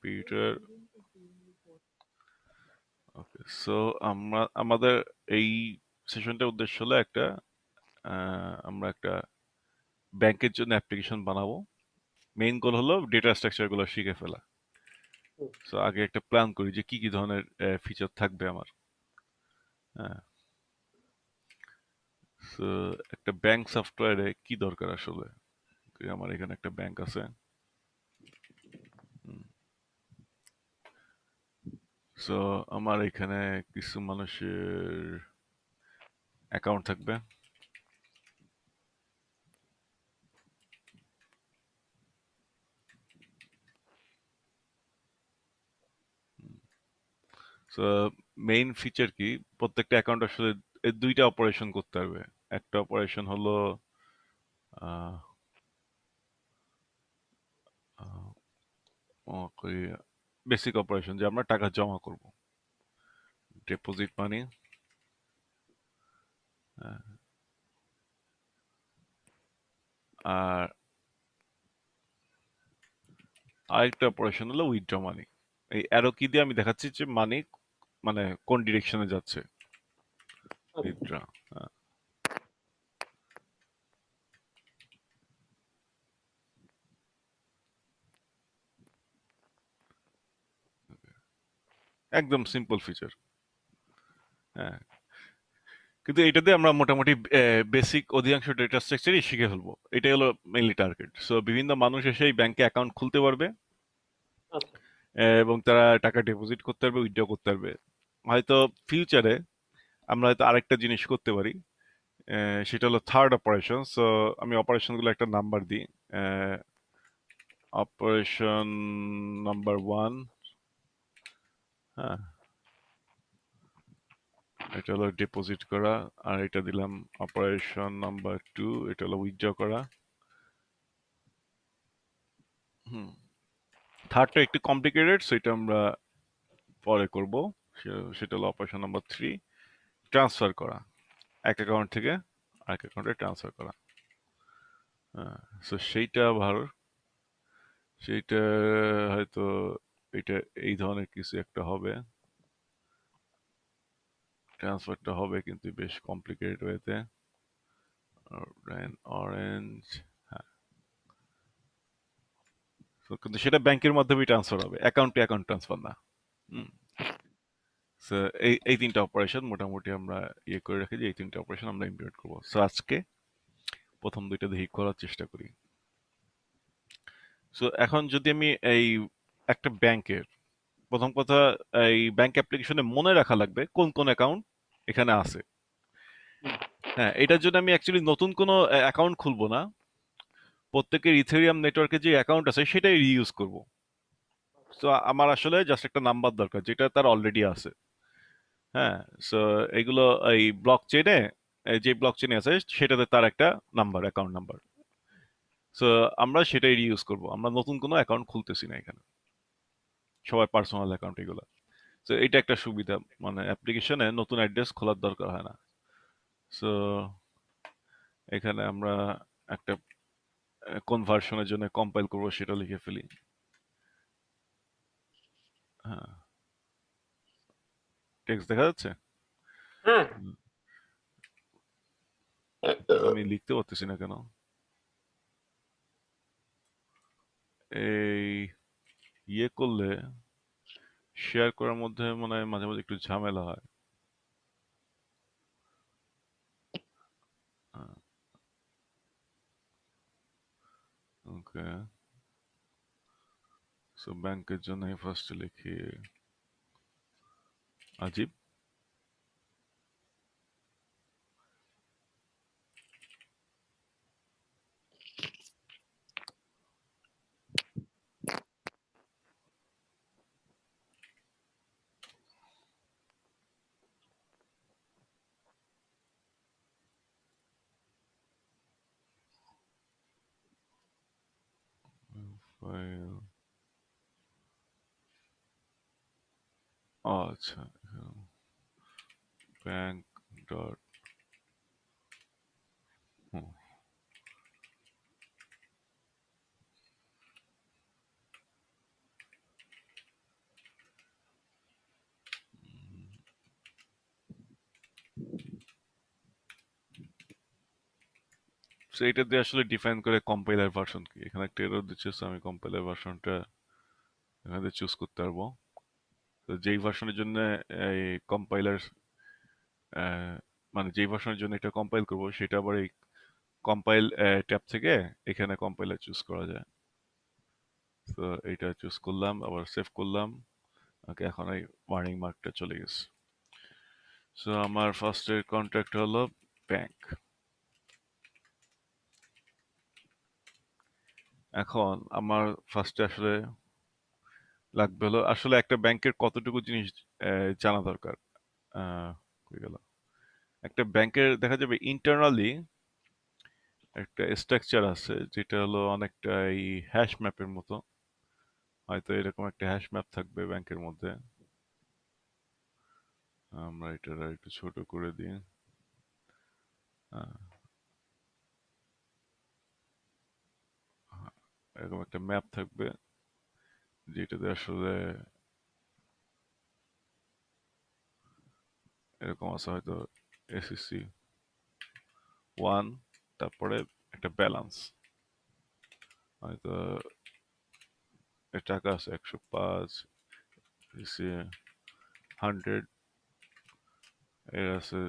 Computer. ওকে, so আমাদের এই সেশনটার উদ্দেশ্য হলো আমরা একটা ব্যাংকের জন্য অ্যাপ্লিকেশন বানাবো। মেইন গোল হলো ডেটা স্ট্রাকচার গুলো শিখে ফেলা। হুম, সো আগে একটা প্ল্যান করি যে কি কি ধরনের ফিচার থাকবে আমার। হ্যাঁ, সো একটা ব্যাংক সফটওয়্যারে কি দরকার আসলে? আমার এখানে একটা ব্যাংক আছে। সো আমার এখানে কিছু মানুষের অ্যাকাউন্ট থাকবে। সো মেইন ফিচার কি, প্রত্যেকটা অ্যাকাউন্ট আসলে দুইটা অপারেশন করতে পারবে। একটা অপারেশন হলো বেসিক অপারেশন, যে আমরা টাকা জমা করব, ডিপোজিট মানি। আর আরেকটা অপারেশন হলো উইথড্র মানি। এই অ্যারো কি দিয়ে আমি দেখাচ্ছি যে মানি মানে কোন ডিরেকশনে যাচ্ছে। আচ্ছা। উইথড্র, একদম সিম্পল ফিচার। হ্যাঁ, কিন্তু এটা দিয়ে আমরা মোটামুটি বেসিক অধিকাংশ ডেটা স্ট্রাকচারই শিখে ফেলবো। এটাই হলো মেইনলি টার্গেট। সো বিভিন্ন মানুষ এসে এই ব্যাংকে অ্যাকাউন্ট খুলতে পারবে, আচ্ছা। এবং তারা টাকা ডিপোজিট করতে পারবে, উইথড্র করতে পারবে। হয়তো ফিউচারে আমরা হয়তো আরেকটা জিনিস করতে পারি, সেটা হলো থার্ড অপারেশন। সো আমি অপারেশনগুলো একটা নাম্বার দিই। অপারেশন নাম্বার 1, হ্যাঁ, এটা হলো ডিপোজিট করা। আর এটা দিলাম অপারেশন নাম্বার 2, এটা হলো উইথড্র করা। হুম, থার্ডটা একটু কমপ্লিকেটেড, সেটা আমরা পরে করব। সেটা হলো অপারেশন নাম্বার 3, ট্রান্সফার করা, এক অ্যাকাউন্ট থেকে আরেক অ্যাকাউন্টে ট্রান্সফার করা। হ্যাঁ, সো সেইটা ভালো। সেইটা হয়তো এটা এই ধরনের কিছু একটা হবে। ট্রান্সফারটা হবে কিন্তু বেশ কমপ্লিকেটেড ওয়েতে। অরেঞ্জ, হ্যাঁ। So, কিন্তু সেটা ব্যাংকের মাধ্যমেই ট্রান্সফার হবে, অ্যাকাউন্ট টু অ্যাকাউন্ট ট্রান্সফার না। হুম। So, এই তিনটা অপারেশন মোটামুটি আমরা ইয়ে করে রাখি, যে এই তিনটা অপারেশন আমরা ইমপ্লিমেন্ট করবো। সো আজকে প্রথম দুইটা দেখি করার চেষ্টা করি। সো এখন যদি আমি এই একটা ব্যাংকের, প্রথম কথা, এই ব্যাংক অ্যাপ্লিকেশনে মনে রাখা লাগবে কোন কোন অ্যাকাউন্ট এখানে আছে। হুম, হ্যাঁ, এটার জন্য আমি অ্যাকচুয়ালি নতুন কোনো অ্যাকাউন্ট খুলবো না। প্রত্যেকের ইথেরিয়াম নেটওয়ার্কে যে অ্যাকাউন্ট আছে সেটাই রিইউজ করব। তো আমার আসলে জাস্ট একটা নাম্বার দরকার যেটা তার অলরেডি আছে। হ্যাঁ, সো এগুলো এই ব্লক চেনে, যে ব্লক চেনে আছে সেটাতে তার একটা নাম্বার, অ্যাকাউন্ট নাম্বার। সো আমরা সেটাই রিইউজ করব, আমরা নতুন কোনো অ্যাকাউন্ট খুলতেছি না এখানে, সবার পার্সোনাল অ্যাকাউন্ট এগুলো। তো এটা একটা সুবিধা, মানে অ্যাপ্লিকেশনে নতুন অ্যাড্রেস খোলার দরকার হয় না। সো এখানে আমরা একটা কোন ভার্সনের জন্য কম্পাইল করবো সেটা লিখে ফেলি। হ্যাঁ, টেক্সট দেখা যাচ্ছে? হ্যাঁ। হুম, আমি লিখতে পারতেছি না কেন? এই ইয়ে করলে, শেয়ার করার মধ্যে মনে হয় মাঝে মাঝে একটু ঝামেলা হয়। ওকে, সো ব্যাংকের জন্য ফার্স্টে লিখি আজিব। ফাইল, আচ্ছা, ব্যাংক ডট, সো এটা দিয়ে আসলে ডিফাইন করে কম্পাইলার ভার্সন কি। এখানে একটা এরর দিচ্ছে, so আমি কম্পাইলার ভার্সনটা এখানে চুজ করতে পারবো। তো যেই ভার্সনের জন্য এই কম্পাইলার মানে যেই ভার্সনের জন্য এটা কম্পাইল করব সেটা আবার এই কম্পাইল ট্যাব থেকে এখানে কম্পাইলার চুজ করা যায়। তো এইটা চুজ করলাম, আবার সেভ করলাম। ওকে, এখন এই ওয়ার্নিং মার্কটা চলে গেছে। সো আমার ফার্স্টের কন্ট্রাক্ট হলো ব্যাংক। এখন আমার ফার্স্টে আসলে লাগবে হলো আসলে একটা ব্যাংকের কতটুকু জিনিস জানা দরকার। কই গেল? একটা ব্যাংকের দেখা যাবে ইন্টারনালি একটা স্ট্রাকচার আছে যেটা হলো অনেকটা এই হ্যাশ ম্যাপের মতো। হয়তো এরকম একটা হ্যাশ ম্যাপ থাকবে ব্যাংকের মধ্যে। আমরা এটা একটু ছোট করে দিই। আহ, এরকম একটা ম্যাপ থাকবে যেটাতে আসলে এরকম আছে হয়তো এসএসসি 1, তারপরে একটা ব্যালেন্স হয়তো এর টাকা আছে 105, এসি 100, এর আছে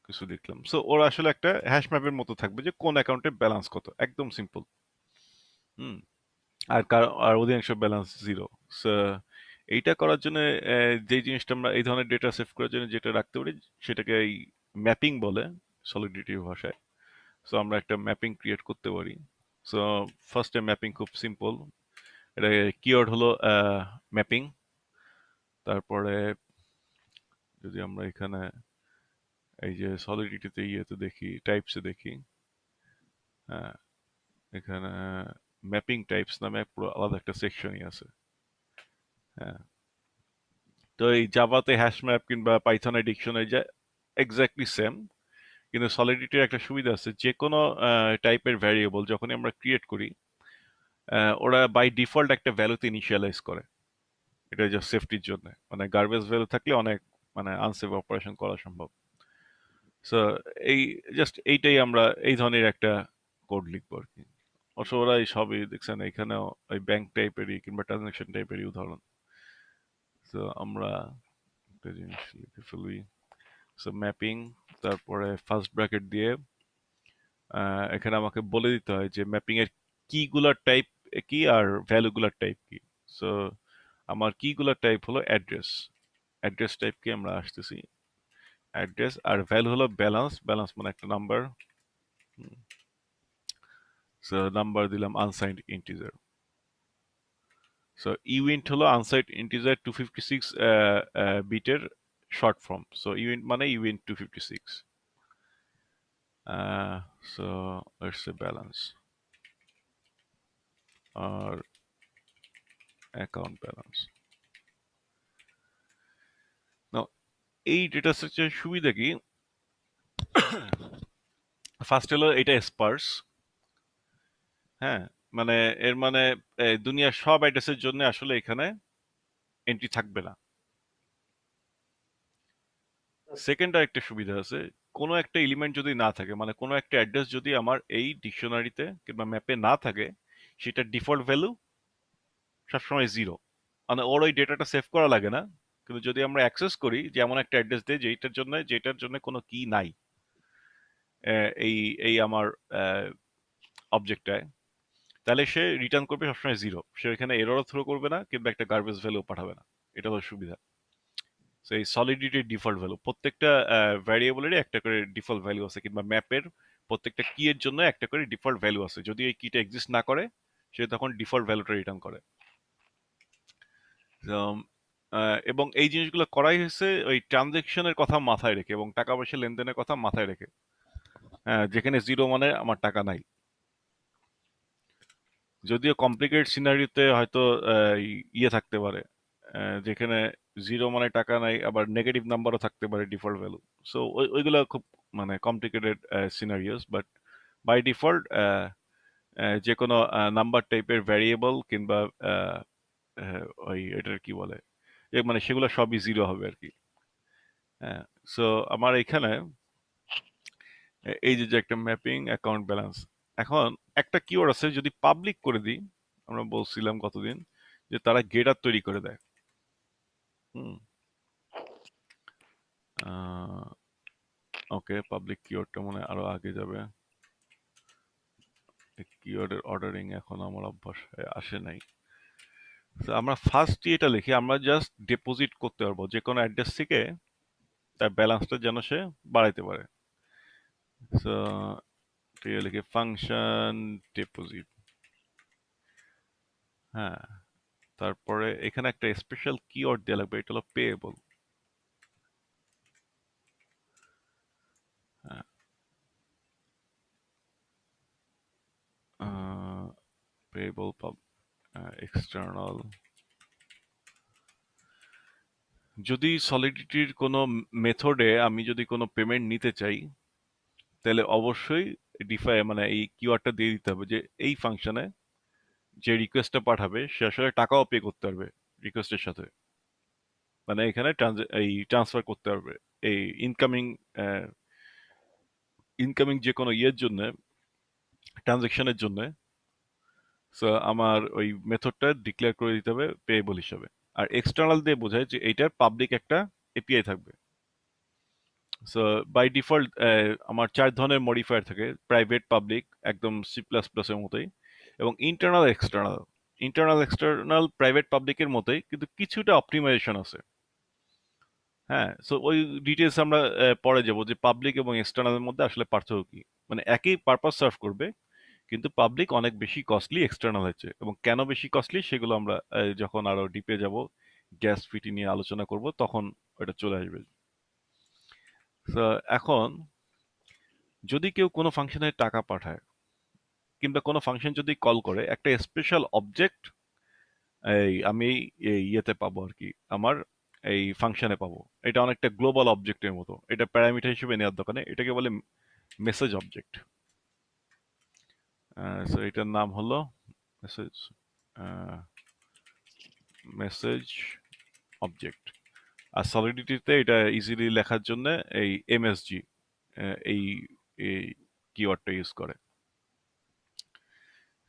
কিছু দেখলাম। সো ওরা আসলে একটা হ্যাশ ম্যাপের মতো থাকবে যে কোন অ্যাকাউন্টে ব্যালেন্স কত, একদম সিম্পল। হুম। আর অধিকাংশ ব্যালেন্স জিরো। সো এইটা করার জন্য যে জিনিসটা আমরা এই ধরনের ডেটা সেভ করার জন্য যেটা রাখতে পারি সেটাকে এই ম্যাপিং বলে সলিডিটি ভাষায়। সো আমরা একটা ম্যাপিং ক্রিয়েট করতে পারি। সো ফার্স্টে ম্যাপিং খুব সিম্পল। এটা কিওয়ার্ড হলো ম্যাপিং। তারপরে যদি আমরা এখানে এই যে সলিডিটিতে ইয়েতে দেখি, টাইপসে দেখি, হ্যাঁ, এখানে ম্যাপিং টাইপস নামে পুরো আলাদা একটা সেকশনই আছে। হ্যাঁ, তো এই জাভাতে হ্যাশ ম্যাপ কিংবা পাইথনে ডিকশনারি যা এক্স্যাক্টলি সেম, কিন্তু সলিডিটির একটা সুবিধা আছে, যে কোনো টাইপের ভ্যারিয়েবল যখনই আমরা ক্রিয়েট করি ওরা বাই ডিফল্ট একটা ভ্যালুতে ইনিশিয়ালাইজ করে। এটা জাস্ট সেফটির জন্য, মানে গার্বেজ ভ্যালু থাকলে অনেক মানে আনসেফ অপারেশন করা সম্ভব। সো এই জাস্ট এইটাই আমরা এই ধরনের একটা কোড লিখবো আর কি। অবশ্য ওরা এই সবই দেখছেন এখানেও ওই ব্যাংক টাইপেরই কিংবা ট্রানজাকশন টাইপেরই উদাহরণ। তো আমরা একটা জিনিস লিখে ফেলি। সো ম্যাপিং, তারপরে ফার্স্ট ব্র্যাকেট দিয়ে এখানে আমাকে বলে দিতে হয় যে ম্যাপিং এর কিগুলার টাইপ কি আর ভ্যালুগুলার টাইপ কি। সো আমার কিগুলার টাইপ হলো অ্যাড্রেস। অ্যাড্রেস টাইপ কি আমরা আসতেছি, অ্যাড্রেস, আর ভ্যালু হলো ব্যালেন্স। ব্যালেন্স মানে একটা নাম্বার। সো নাম্বার দিলাম আনসাইন্ড ইন্টিজার। সো ইউইন্ট হলো আনসাইন্ড ইন্টিজার 256 বিটের শর্ট ফর্ম। সো ইউইন্ট মানে uint 256। So let's say balance আর অ্যাকাউন্ট ব্যালেন্স। নাও এই ডেটা স্ট্রাকচারের সুবিধা কি, ফার্স্ট হলো এটা স্পার্স। হ্যাঁ, মানে এর মানে দুনিয়ার সব অ্যাড্রেসের জন্য আসলে এখানে এন্ট্রি থাকবে না। সেকেন্ড আর একটা সুবিধা আছে, কোনো একটা এলিমেন্ট যদি না থাকে, মানে কোনো একটা অ্যাড্রেস যদি আমার এই ডিকশনারিতে কিংবা ম্যাপে না থাকে, সেটা ডিফল্ট ভ্যালু সবসময় জিরো। মানে ওর ওই ডেটাটা সেভ করা লাগে না। কিন্তু যদি আমরা অ্যাক্সেস করি যে এমন একটা অ্যাড্রেস দিয়ে যেটার জন্য কোনো কি নাই এই এই আমার অবজেক্টটায়, তাহলে সে রিটার্ন করবে সবসময় জিরো। সে এখানে এররও থ্রো করবে না কিংবা একটা গার্বেজ ভ্যালু পাঠাবে না। এটা হলো সুবিধা। সো এই সলিডিটির ডিফল্ট ভ্যালু, প্রত্যেকটা ভ্যারিয়েবলেরই একটা করে ডিফল্ট ভ্যালু আছে, কিংবা ম্যাপের প্রত্যেকটা কি এর জন্য একটা করে ডিফল্ট ভ্যালু আছে। যদি এই কিটা এক্সিস্ট না করে সে তখন ডিফল্ট ভ্যালুটা রিটার্ন করে। তো, এবং এই জিনিসগুলো করাই হয়েছে ওই ট্রানজেকশনের কথা মাথায় রেখে এবং টাকা পয়সা লেনদেনের কথা মাথায় রেখে। যেখানে জিরো মানে আমার টাকা নাই। যদিও কমপ্লিকেটেড সিনারিওতে হয়তো ইয়ে থাকতে পারে, যেখানে জিরো মানে টাকা নাই, আবার নেগেটিভ নাম্বারও থাকতে পারে ডিফল্ট ভ্যালু। সো ওইগুলো খুব মানে complicated scenarios, but by default যে কোনো নাম্বার টাইপের ভ্যারিয়েবল কিংবা আহ, ওই এটার কি বলে, মানে সেগুলো সবই জিরো হবে আর কি। হ্যাঁ। সো আমার এখানে এই যে একটা ম্যাপিং অ্যাকাউন্ট ব্যালেন্স, এখন একটা কিওয়ার্ড আছে যদি পাবলিক করে দিই, আমরা বলছিলাম কতদিন যে তারা গেটার তৈরি করে দেয়। হুম, ওকে, পাবলিক কিওয়ার্ডটা মনে হয় আরো আগে যাবে। কিওয়ার্ডের অর্ডারিং এখন আমার অভ্যাস আসে নাই। তো আমরা ফার্স্ট এটা লিখি, আমরা জাস্ট ডিপোজিট করতে পারবো যে কোনো অ্যাড্রেস থেকে, তার ব্যালেন্সটা যেন সে বাড়াইতে পারে। সো লিখে ফাংশন ডিপোজিট। হ্যাঁ, তারপরে এখানে একটা স্পেশাল কিওয়ার্ড দেওয়া লাগবে, এটা হলো পেয়েবল। হ্যাঁ, পেয়েবল এক্সটার্নাল। যদি সলিডিটির কোনো মেথডে আমি যদি কোনো পেমেন্ট নিতে চাই, তাহলে অবশ্যই ডিফাই মানে এই কিওয়ার্ডটা দিয়ে দিতে হবে যে এই ফাংশনে যে রিকোয়েস্টটা পাঠাবে সে আসলে টাকাও পে করতে পারবে রিকোয়েস্টের সাথে, মানে এখানে এই ট্রান্সফার করতে পারবে এই ইনকামিং ইনকামিং যে কোনো ইয়ের জন্য, ট্রানজেকশনের জন্য। সো আমার ওই মেথডটা ডিক্লেয়ার করে দিতে হবে পেয়েবল হিসাবে। আর এক্সটার্নাল দিয়ে বোঝায় যে এইটার পাবলিক একটা এপিআই থাকবে। সো বাই ডিফল্ট আমার 4 ধরনের মডিফায়ার থাকে, প্রাইভেট, পাবলিক, একদম সি প্লাস প্লাসের মতোই, এবং internal external. Internal external private পাবলিকের মতোই, কিন্তু কিছুটা অপটিমাইজেশন আছে। হ্যাঁ, সো ওই ডিটেলস আমরা পরে যাব যে পাবলিক এবং এক্সটার্নালের মধ্যে আসলে পার্থক্য কি। মানে একই পারপাস সার্ভ করবে, কিন্তু পাবলিক অনেক বেশি কস্টলি এক্সটার্নাল হচ্ছে, এবং কেন বেশি কস্টলি সেগুলো আমরা যখন আরো ডিপে যাব, গ্যাস ফিটি নিয়ে আলোচনা করব, তখন ওটা চলে আসবে। তো এখন যদি কেউ কোনো ফাংশনে টাকা পাঠায়, কিংবা কোনো ফাংশন যদি কল করে, একটা স্পেশাল অবজেক্ট এই আমি এই ইয়েতে পাবো আর কি, আমার এই ফাংশনে পাবো। এটা অনেকটা গ্লোবাল অবজেক্টের মতো, এটা প্যারামিটার হিসেবে নেওয়ার দোকানে, এটাকে বলে মেসেজ অবজেক্ট। সো এটার নাম হলো মেসেজ মেসেজ অবজেক্ট। আর সলিডিটিতে এটা ইজিলি লেখার জন্য এই এমএসজি এই এই কিওয়ার্ডটা ইউজ করে।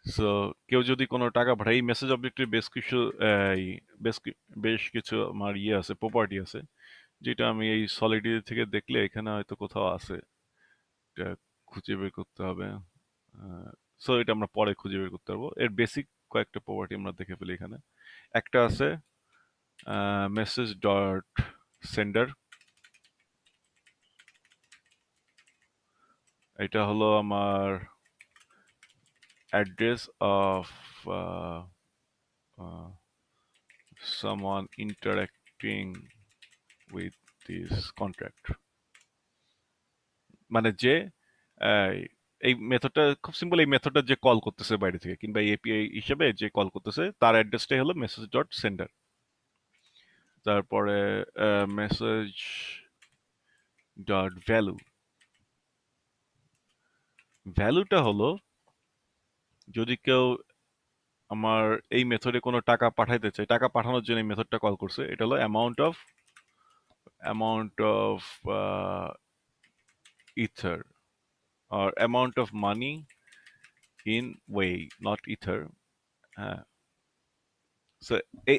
সো কেউ যদি কোনো টাকা পাঠায়, এই মেসেজ অবজেক্টের বেশ কিছু এই বেশ কিছু আমার ইয়ে আছে, প্রপার্টি আছে, যেটা আমি এই সলিডিটি থেকে দেখলে এখানে হয়তো কোথাও আছে, এটা খুঁজে বের করতে হবে। সো এটা আমরা পরে খুঁজে বের করতে পারবো। এর বেসিক কয়েকটা প্রপার্টি আমরা দেখে ফেলি এখানে। একটা আছে মেসেজ ডট সেন্ডার। এটা হলো আমার address of someone interacting with this contract, মানে যে আহ, এই মেথডটা খুব সিম্পল, এই মেথডটা যে কল করতেছে বাইরে থেকে, কিংবা এপিআই হিসেবে যে কল করতেছে, তার অ্যাড্রেসটাই হলো মেসেজ ডট সেন্ডার। তারপরে মেসেজ ডট ভ্যালু। ভ্যালুটা হলো যদি কেউ আমার এই মেথডে কোনো টাকা পাঠাইতে চায়, টাকা পাঠানোর জন্য এই মেথডটা কল করছে, এটা হলো amount of ether, or amount of money in way, not ether. হ্যাঁ, so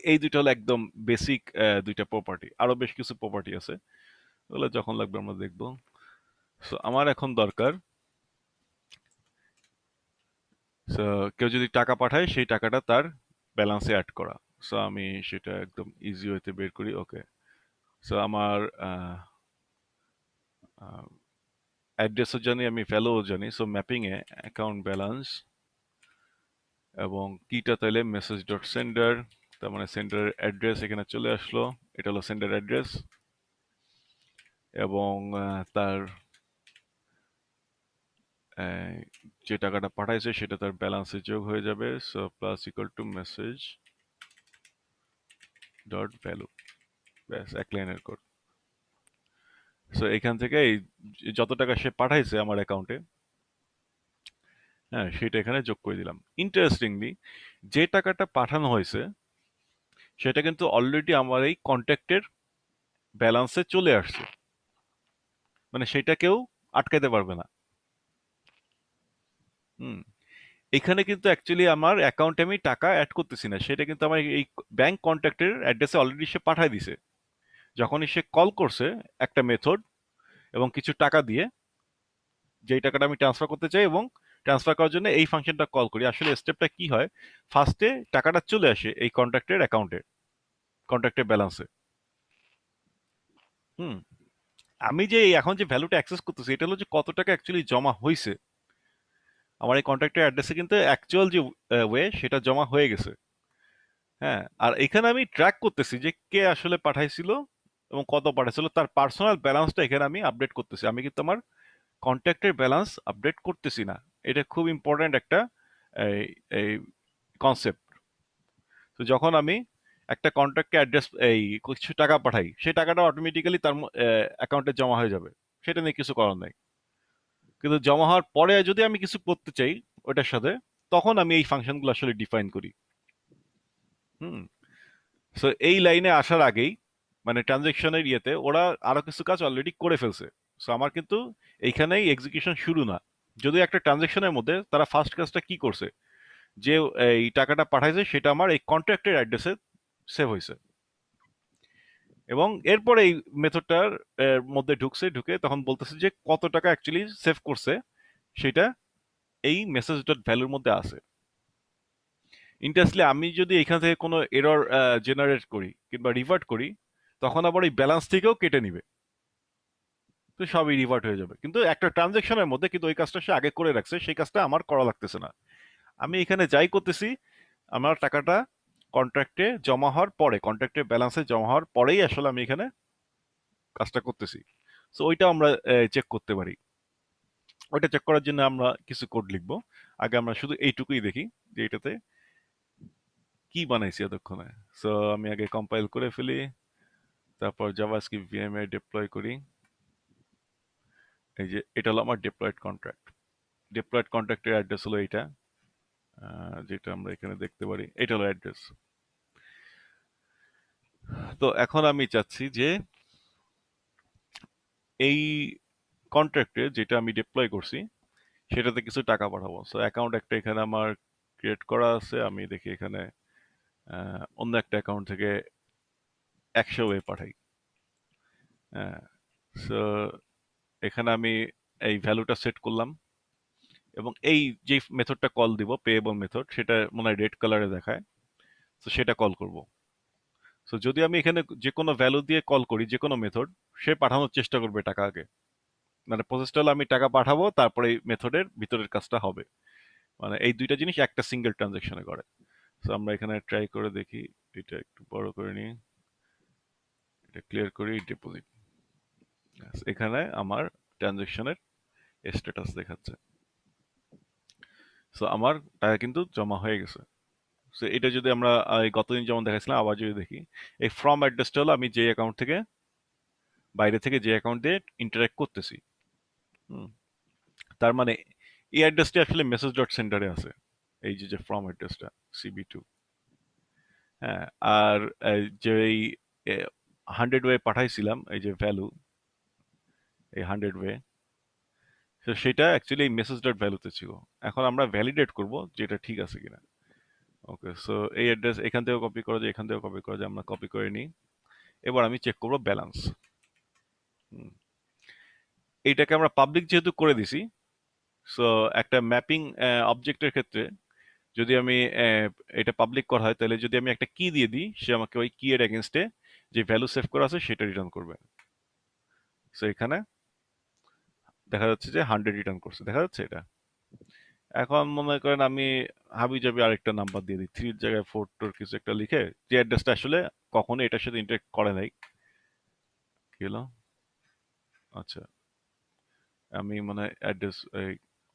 এই দুইটা হলো একদম বেসিক দুইটা প্রপার্টি। আরো বেশ কিছু প্রপার্টি আছে, ওগুলো যখন লাগবে আমরা দেখবো। সো আমার এখন দরকার, সো কেউ যদি টাকা পাঠায় সেই টাকাটা তার ব্যালেন্সে অ্যাড করা। সো আমি সেটা একদম ইজি ওয়েতে বের করি। ওকে, সো আমার অ্যাড্রেসও জানি আমি, ভ্যালুও জানি। সো ম্যাপিং এ অ্যাকাউন্ট ব্যালেন্স এবং কিটা তাইলে মেসেজ ডট সেন্ডার, তার মানে সেন্ডার অ্যাড্রেস এখানে চলে আসলো, এটা হলো সেন্ডার অ্যাড্রেস, এবং তার যে টাকাটা পাঠাইছে সেটা তার ব্যালেন্সে যোগ হয়ে যাবে। So plus equal to message dot value, ব্যাস এক লাইনের কোড। সো এখান থেকে এই যত টাকা সে পাঠাইছে আমার অ্যাকাউন্টে, হ্যাঁ, সেটা এখানে যোগ করে দিলাম। ইন্টারেস্টিংলি, যে টাকাটা পাঠানো হয়েছে সেটা কিন্তু অলরেডি আমার এই কন্ট্যাক্টের ব্যালেন্সে চলে আসছে, মানে সেটা কেউ আটকাইতে পারবে না। হুম এখানে কিন্তু অ্যাকচুয়ালি আমার অ্যাকাউন্টে আমি টাকা অ্যাড করতেছি না, সেটা কিন্তু আমার এই ব্যাংক কন্ট্যাক্টের অ্যাড্রেসে অলরেডি সে পাঠায় দিছে। যখনই সে কল করছে একটা মেথড এবং কিছু টাকা দিয়ে, যেই টাকাটা আমি ট্রান্সফার করতে চাই, এবং ট্রান্সফার করার জন্য এই ফাংশনটা কল করি। আসলে স্টেপটা কি হয়, ফার্স্টে টাকাটা চলে আসে এই কন্ট্রাক্টের অ্যাকাউন্টে, কন্ট্রাক্টের ব্যালেন্সে। হুম আমি যে এখন যে ভ্যালুটা অ্যাক্সেস করতেছি, এটা হলো যে কত টাকা অ্যাকচুয়ালি জমা হয়েছে আমার এই কন্ট্রাক্টের অ্যাড্রেসে, কিন্তু অ্যাকচুয়াল যে ওয়ে সেটা জমা হয়ে গেছে। হ্যাঁ, আর এখানে আমি ট্র্যাক করতেছি যে কে আসলে পাঠাইছিল এবং কত পাঠাইছিল, তার পার্সোনাল ব্যালেন্সটা এখানে আমি আপডেট করতেছি। আমি কিন্তু আমার কন্ট্যাক্টের ব্যালেন্স আপডেট করতেছি না। এটা খুব ইম্পর্ট্যান্ট একটা এই এই কনসেপ্ট। তো যখন আমি একটা কন্ট্রাক্টকে অ্যাড্রেস কিছু টাকা পাঠাই, সেই টাকাটা অটোমেটিক্যালি তার অ্যাকাউন্টে জমা হয়ে যাবে, সেটা নিয়ে কিছু করার নাই। কিন্তু জমা হওয়ার পরে যদি আমি কিছু করতে চাই ওটার সাথে, তখন আমি এই ফাংশনগুলো আসলে ডিফাইন করি। হুম সো এই লাইনে আসার আগেই, মানে ট্রানজেকশনের ইয়েতে ওরা আরো কিছু কাজ অলরেডি করে ফেলছে। সো আমার কিন্তু এইখানেই এক্সিকিউশন শুরু না। যদি একটা ট্রানজেকশনের মধ্যে তারা ফার্স্ট কাজটা কি করছে, যে এই টাকাটা পাঠাইছে সেটা আমার এই কন্ট্রাক্টের অ্যাড্রেসে সেভ হয়েছে, এবং এরপরে এই মেথডটার মধ্যে ঢুকে তখন বলতেছে যে কত টাকা অ্যাকচুয়ালি সেভ করছে, সেটা এই মেসেজ ডট ভ্যালুর মধ্যে আছে। ইন্টারেস্টলি আমি যদি এখান থেকে কোনো এরর জেনারেট করি কিংবা রিভার্ট করি, তখন আবার এই ব্যালেন্স থেকেও কেটে নিবে। তো সবই রিভার্ট হয়ে যাবে, কিন্তু একটা ট্রানজেকশনের মধ্যে কিন্তু ওই কাজটা সে আগে করে রাখছে, সেই কাজটা আমার করা লাগতেছে না। আমি এখানে যাই করতেছি, আমার টাকাটা কন্ট্রাক্টে জমা হওয়ার পরে, কন্ট্রাক্টের ব্যালেন্সে জমা হওয়ার পরেই আসলে আমি এখানে কাজটা করতেছি। সো ওইটা আমরা চেক করতে পারি। ওইটা চেক করার জন্য আমরা কিছু কোড লিখবো। আগে আমরা শুধু এইটুকুই দেখি যে এটাতে কি বানাইছি এতক্ষণে। সো আমি আগে কম্পাইল করে ফেলি, তারপর জাভাস্ক্রিপ্ট ভিএমএ ডিপ্লয় করি। এই যে এটা হলো আমার ডিপ্লয়েড কন্ট্রাক্ট। ডিপ্লয়েড কন্ট্রাক্টের অ্যাড্রেস হলো এইটা, যেটা আমরা এখানে দেখতে পারি। এটা হলো অ্যাড্রেস। তো এখন আমি চাচ্ছি যে এই কন্ট্রাক্টে যেটা আমি ডিপ্লয় করছি সেটাতে কিছু টাকা পাঠাবো। সো অ্যাকাউন্ট একটা এখানে আমার ক্রিয়েট করা আছে। আমি দেখি এখানে অন্য একটা অ্যাকাউন্ট থেকে 100 ওয়ে পাঠাই। হ্যাঁ, সো এখানে আমি এই ভ্যালুটা সেট করলাম, এবং এই যে মেথডটা কল দিব, পেয়েবল মেথড, সেটা মনে হয় রেড কালারে দেখায়। তো সেটা কল করব। সো যদি আমি এখানে যে কোনো ভ্যালু দিয়ে কল করি, যে কোনো মেথড, সে পাঠানোর চেষ্টা করবে টাকা আগে। মানে প্রসেসটা হলো আমি টাকা পাঠাবো, তারপরে এই মেথডের ভিতরের কাজটা হবে। মানে এই দুইটা জিনিস একটা সিঙ্গেল ট্রানজাকশনে করে। সো আমরা এখানে ট্রাই করে দেখি। এটা একটু বড় করে নিই, এটা ক্লিয়ার করি। ডিপোজিট, এখানে আমার ট্রানজাকশনের স্ট্যাটাস দেখাচ্ছে। সো আমার টাকা কিন্তু জমা হয়ে গেছে। সো এটা যদি আমরা এই গতদিন যেমন দেখাচ্ছিলাম, আবার যদি দেখি, এই ফ্রম অ্যাড্রেসটা হলো আমি যে অ্যাকাউন্ট থেকে, বাইরে থেকে যে অ্যাকাউন্ট দিয়ে ইন্টারাক্ট করতেছি। হুম, তার মানে এই অ্যাড্রেসটি আসলে মেসেজ ডট সেন্টারে আছে। এই যে যে ফ্রম অ্যাড্রেসটা CB2। হ্যাঁ, আর যে এই 100 ওয়ে পাঠাইছিলাম, এই যে ভ্যালু, এই 100 ওয়ে, তো সেটা অ্যাকচুয়ালি এই মেসেজ ডট ভ্যালুতে ছিল। এখন আমরা ভ্যালিডেট করব যে এটা ঠিক আছে কিনা। ওকে, সো এই অ্যাড্রেস এখান থেকেও কপি করা যায়, এখান থেকেও কপি করা যায়। আমরা কপি করে নিই। এবার আমি চেক করব ব্যালেন্স। এইটাকে আমরা পাবলিক যেহেতু করে দিছি, সো একটা ম্যাপিং অবজেক্টের ক্ষেত্রে যদি আমি এটা পাবলিক করা হয়, তাহলে যদি আমি একটা কি দিয়ে দিই, সে আমাকে ওই কি এর এগেনস্টে যে ভ্যালু সেভ করা আছে সেটা রিটার্ন করবে। সো এখানে দেখা যাচ্ছে যে 100 রিটার্ন করছে, দেখা যাচ্ছে এটা। এখন মনে করেন আমি হাবি জাবি আরেকটা নাম্বার দিয়ে দিই, 3 এর জায়গায় 4 টোর কিছু একটা লিখে, যে অ্যাড্রেসটা আসলে কখনো এটার সাথে ইন্টারেক্ট করে নাই। কি হলো? আচ্ছা, আমি মানে অ্যাড্রেস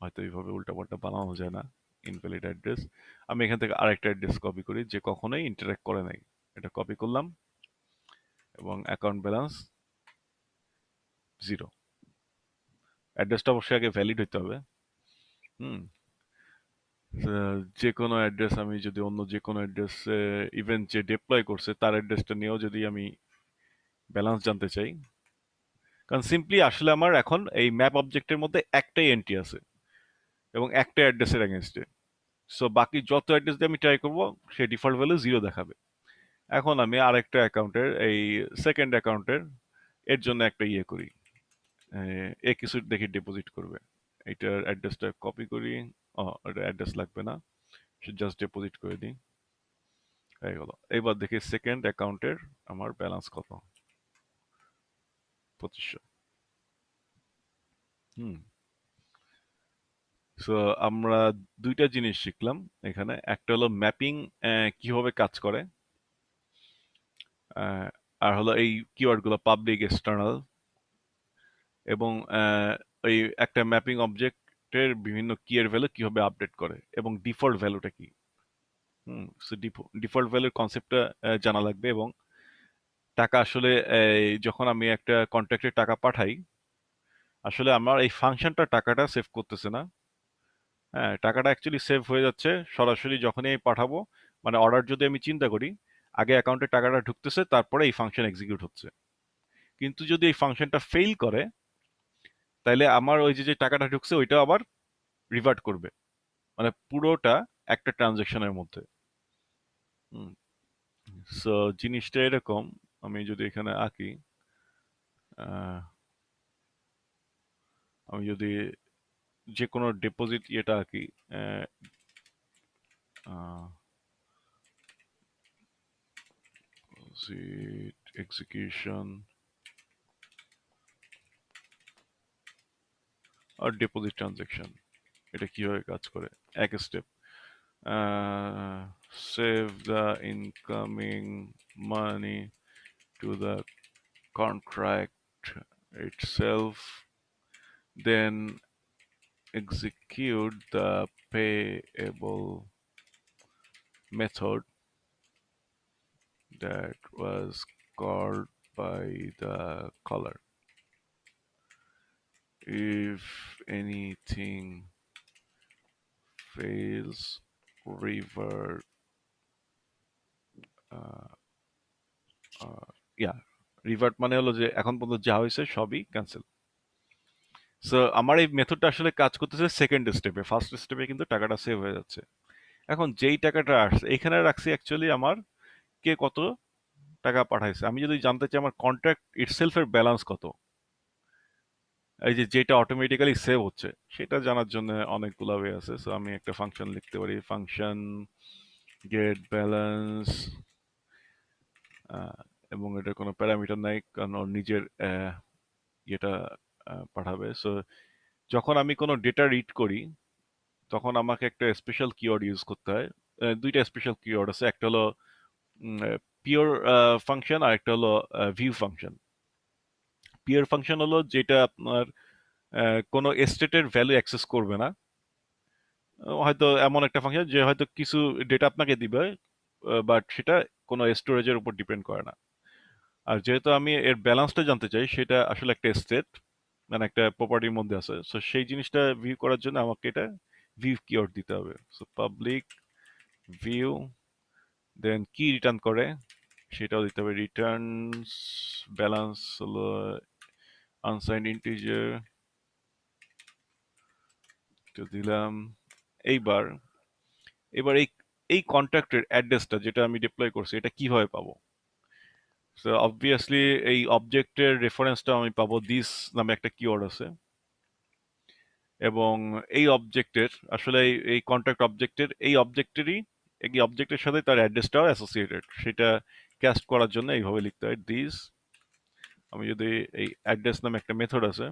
হয়তো এইভাবে উল্টাপাল্টা বানানো যায় না, ইনভ্যালিড অ্যাড্রেস। আমি এখান থেকে আরেকটা অ্যাড্রেস কপি করি যে কখনোই ইন্টারেক্ট করে নাই। এটা কপি করলাম, এবং অ্যাকাউন্ট ব্যালেন্স 0। অ্যাড্রেসটা অবশ্যই আগে ভ্যালিড হইতে হবে। হুম যে কোনো অ্যাড্রেস, আমি যদি অন্য যে কোনো অ্যাড্রেস, ইভেন যে ডিপ্লয় করছে তার অ্যাড্রেসটা নিয়েও যদি আমি ব্যালেন্স জানতে চাই, কারণ সিম্পলি আসলে আমার এখন এই ম্যাপ অবজেক্টের মধ্যে একটাই এন্ট্রি আছে, এবং একটা অ্যাড্রেসের এগেনস্টে। সো বাকি যত অ্যাড্রেস দিয়ে আমি ট্রাই করব সে ডিফল্ট ভ্যালু 0 দেখাবে। এখন আমি আরেকটা অ্যাকাউন্টের এই সেকেন্ড অ্যাকাউন্টের এর জন্য একটা ইয়ে করি, এ কিছু দেখি ডিপোজিট করবে। এটার অ্যাড্রেসটা কপি করি। এটা অ্যাড্রেস লাগবে না, জাস্ট ডিপোজিট করে দিই, হয়ে গেল। এবার দেখি সেকেন্ড অ্যাকাউন্টের আমার ব্যালেন্স কত, 2500। হুম। সো আমরা দুইটা জিনিস শিখলাম এখানে, একটা হলো ম্যাপিং কিভাবে কাজ করে, আর হলো এই কিওয়ার্ড গুলো পাবলিক এক্সটার্নাল, এবং এই একটা ম্যাপিং অবজেক্টের বিভিন্ন কি এর ভ্যালু কিভাবে আপডেট করে এবং ডিফল্ট ভ্যালুটা কি। হুম। সো ডিফল্ট ভ্যালুর কনসেপ্টটা জানা লাগবে, এবং টাকা আসলে যখন আমি একটা কন্ট্রাক্টে টাকা পাঠাই, আসলে আমার এই ফাংশনটা টাকাটা সেভ করতেছে না। হ্যাঁ, টাকাটা অ্যাকচুয়ালি সেভ হয়ে যাচ্ছে সরাসরি যখনই আমি পাঠাবো। মানে অর্ডার যদি আমি চিন্তা করি, আগে অ্যাকাউন্টে টাকাটা ঢুকতেছে, তারপরে এই ফাংশন এক্সিকিউট হচ্ছে। কিন্তু যদি এই ফাংশনটা ফেল করে, তাহলে আমার ওই যে যে টাকাটা ঢুকছে ওইটা আবার রিভার্ট করবে, মানে পুরোটা একটা ট্রানজেকশনের মধ্যে। হুম। সো জিনিসটা এরকম, আমি যদি এখানে আঁকি, আহ, আমি যদি যে কোনো ডিপোজিট ইয়েটা আঁকি, এক্সিকিউশন আর ডিপোজিট ট্রানজেকশন, এটা কিভাবে কাজ করে, এক step. Save the incoming money to the contract itself, then execute the payable method that was called by the caller. If anything fails, revert, uh, yeah, revert মানে হলো যে এখন পর্যন্ত যা হয়েছে সবই ক্যান্সেল। সো আমার এই মেথডটা আসলে কাজ করতেছে সেকেন্ড স্টেপে, ফার্স্ট স্টেপে কিন্তু টাকাটা সেভ হয়ে যাচ্ছে। এখন যেই টাকাটা আসছে এখানে রাখছি অ্যাকচুয়ালি আমার কে কত টাকা পাঠাইছে। আমি যদি জানতে চাই আমার কন্ট্রাক্ট ইটসেলফের ব্যালেন্স কত, এই যে যেটা অটোমেটিক্যালি সেভ হচ্ছে, সেটা জানার জন্য অনেকগুলো ওয়ে আছে। সো আমি একটা ফাংশন লিখতে পারি, ফাংশন গেট ব্যালেন্স, এবং এটা কোনো প্যারামিটার নাই কারণ ওর নিজের ইয়েটা পাঠাবে। সো যখন আমি কোনো ডেটা রিড করি, তখন আমাকে একটা স্পেশাল কিওয়ার্ড ইউজ করতে হয়। দুইটা স্পেশাল কিওয়ার্ড আছে, একটা হলো পিওর ফাংশন আর একটা হলো ভিউ ফাংশন। পিওর ফাংশন হলো যেটা আপনার কোনো স্টেটের ভ্যালু অ্যাক্সেস করবে না। হয়তো এমন একটা ফাংশন যে হয়তো কিছু ডেটা আপনাকে দিবে, বাট সেটা কোনো স্টোরেজের উপর ডিপেন্ড করে না। আর যেহেতু আমি এর ব্যালেন্সটা জানতে চাই, সেটা আসলে একটা স্টেট, মানে একটা প্রপার্টির মধ্যে আছে। সো সেই জিনিসটা ভিউ করার জন্য আমাকে এটা ভিউ কিওয়ার্ড দিতে হবে। সো পাবলিক ভিউ, দেন কি রিটার্ন করে সেটাও দিতে হবে। রিটার্নস ব্যালেন্স হলো আনসাইন্ড ইন্টিজার, তো দিলাম। এইবার এবার এই এই কন্ট্রাক্টের অ্যাড্রেসটা যেটা আমি ডিপ্লয় করছি, এটা কিভাবে পাবো? সো অবভিয়াসলি এই অবজেক্টের রেফারেন্সটা আমি পাবো, দিস নামে একটা কিওয়ার্ড আছে, এবং এই অবজেক্টের আসলে এই কন্ট্রাক্ট অবজেক্টের এই অবজেক্টের সাথে তার অ্যাড্রেসটাও অ্যাসোসিয়েটেড, সেটা ক্যাস্ট করার জন্য এইভাবে লিখতে হয় দিস। আমি যদি এই অ্যাড্রেস নামে একটা মেথড আছে,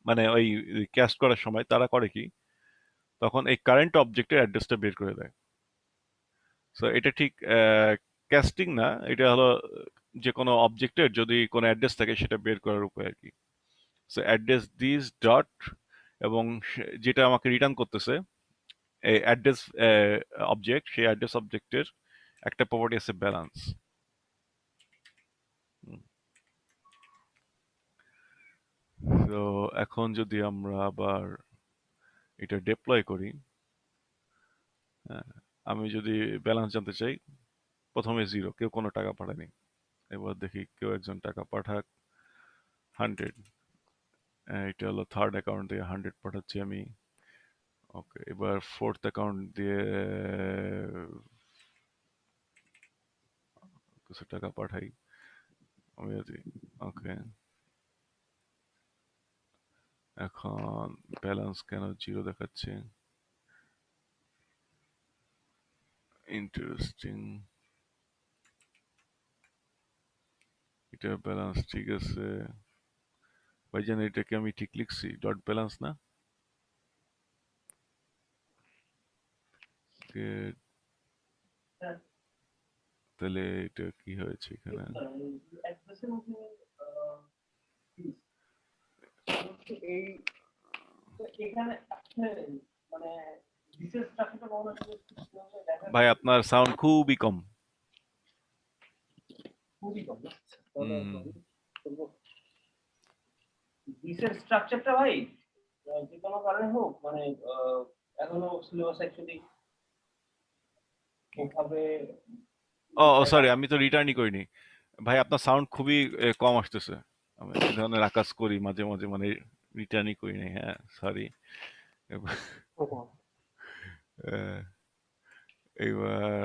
মানে ওই ক্যাস্ট করার সময় তারা করে কি, তখন এই কারেন্ট অবজেক্টের অ্যাড্রেসটা বের করে দেয়। সো এটা ঠিক ক্যাস্টিং না, এটা হলো যে কোনো অবজেক্টের যদি কোনো অ্যাড্রেস থাকে সেটা বের করার উপায় আর কি। সো অ্যাড্রেস দিস ডট, এবং যেটা আমাকে রিটার্ন করতেছে এই অ্যাড্রেস অবজেক্ট, সেই অ্যাড্রেস অবজেক্টের একটা প্রপার্টি আছে ব্যালেন্স। তো এখন যদি আমরা আবার এটা ডিপ্লয় করি, হ্যাঁ, আমি যদি ব্যালেন্স জানতে চাই, প্রথমে 0, কেউ কোনো টাকা পাঠায়নি। এবার দেখি কেউ একজন টাকা পাঠাক, 100। এটা হলো থার্ড অ্যাকাউন্ট থেকে 100 পাঠাচ্ছি আমি। ওকে, এবার ফোর্থ অ্যাকাউন্ট দিয়ে কিছু টাকা পাঠাই আমি যদি। ওকে, এখন ব্যালেন্স কেন জিরো দেখাচ্ছে? ইন্টারেস্টিং। এটা ব্যালেন্স ঠিক আছে ভাইজান, এটা কি আমি ঠিক লিখছি? ডট ব্যালেন্স না? Get, হ্যাঁ, তাহলে এটা কি হয়েছে এখানে? অ্যাড্রেসের মধ্যে এই এখানে আসলে মানে বিশেষ ট্রাফিকটা কখনো দেখা ভাই আপনার সাউন্ড খুবই কম। খুবই কম না? তাহলে হুম। আমি বলবো বিশেষ স্ট্রাকচারটা ভাই যে কোনো কারণে হোক মানে এখনো সিলেবাস অ্যাকচুয়ালি ওভাবে ও দেখা সরি, হয়। আমি তো রিটার্নই করিনি। ভাই আপনার সাউন্ড খুবই কম আসতেছে। আমি এই ধরনের আকাজ করি মাঝে মাঝে, মানে রিটার্নই করি নাই। হ্যাঁ, সরি। ওহো, এইবার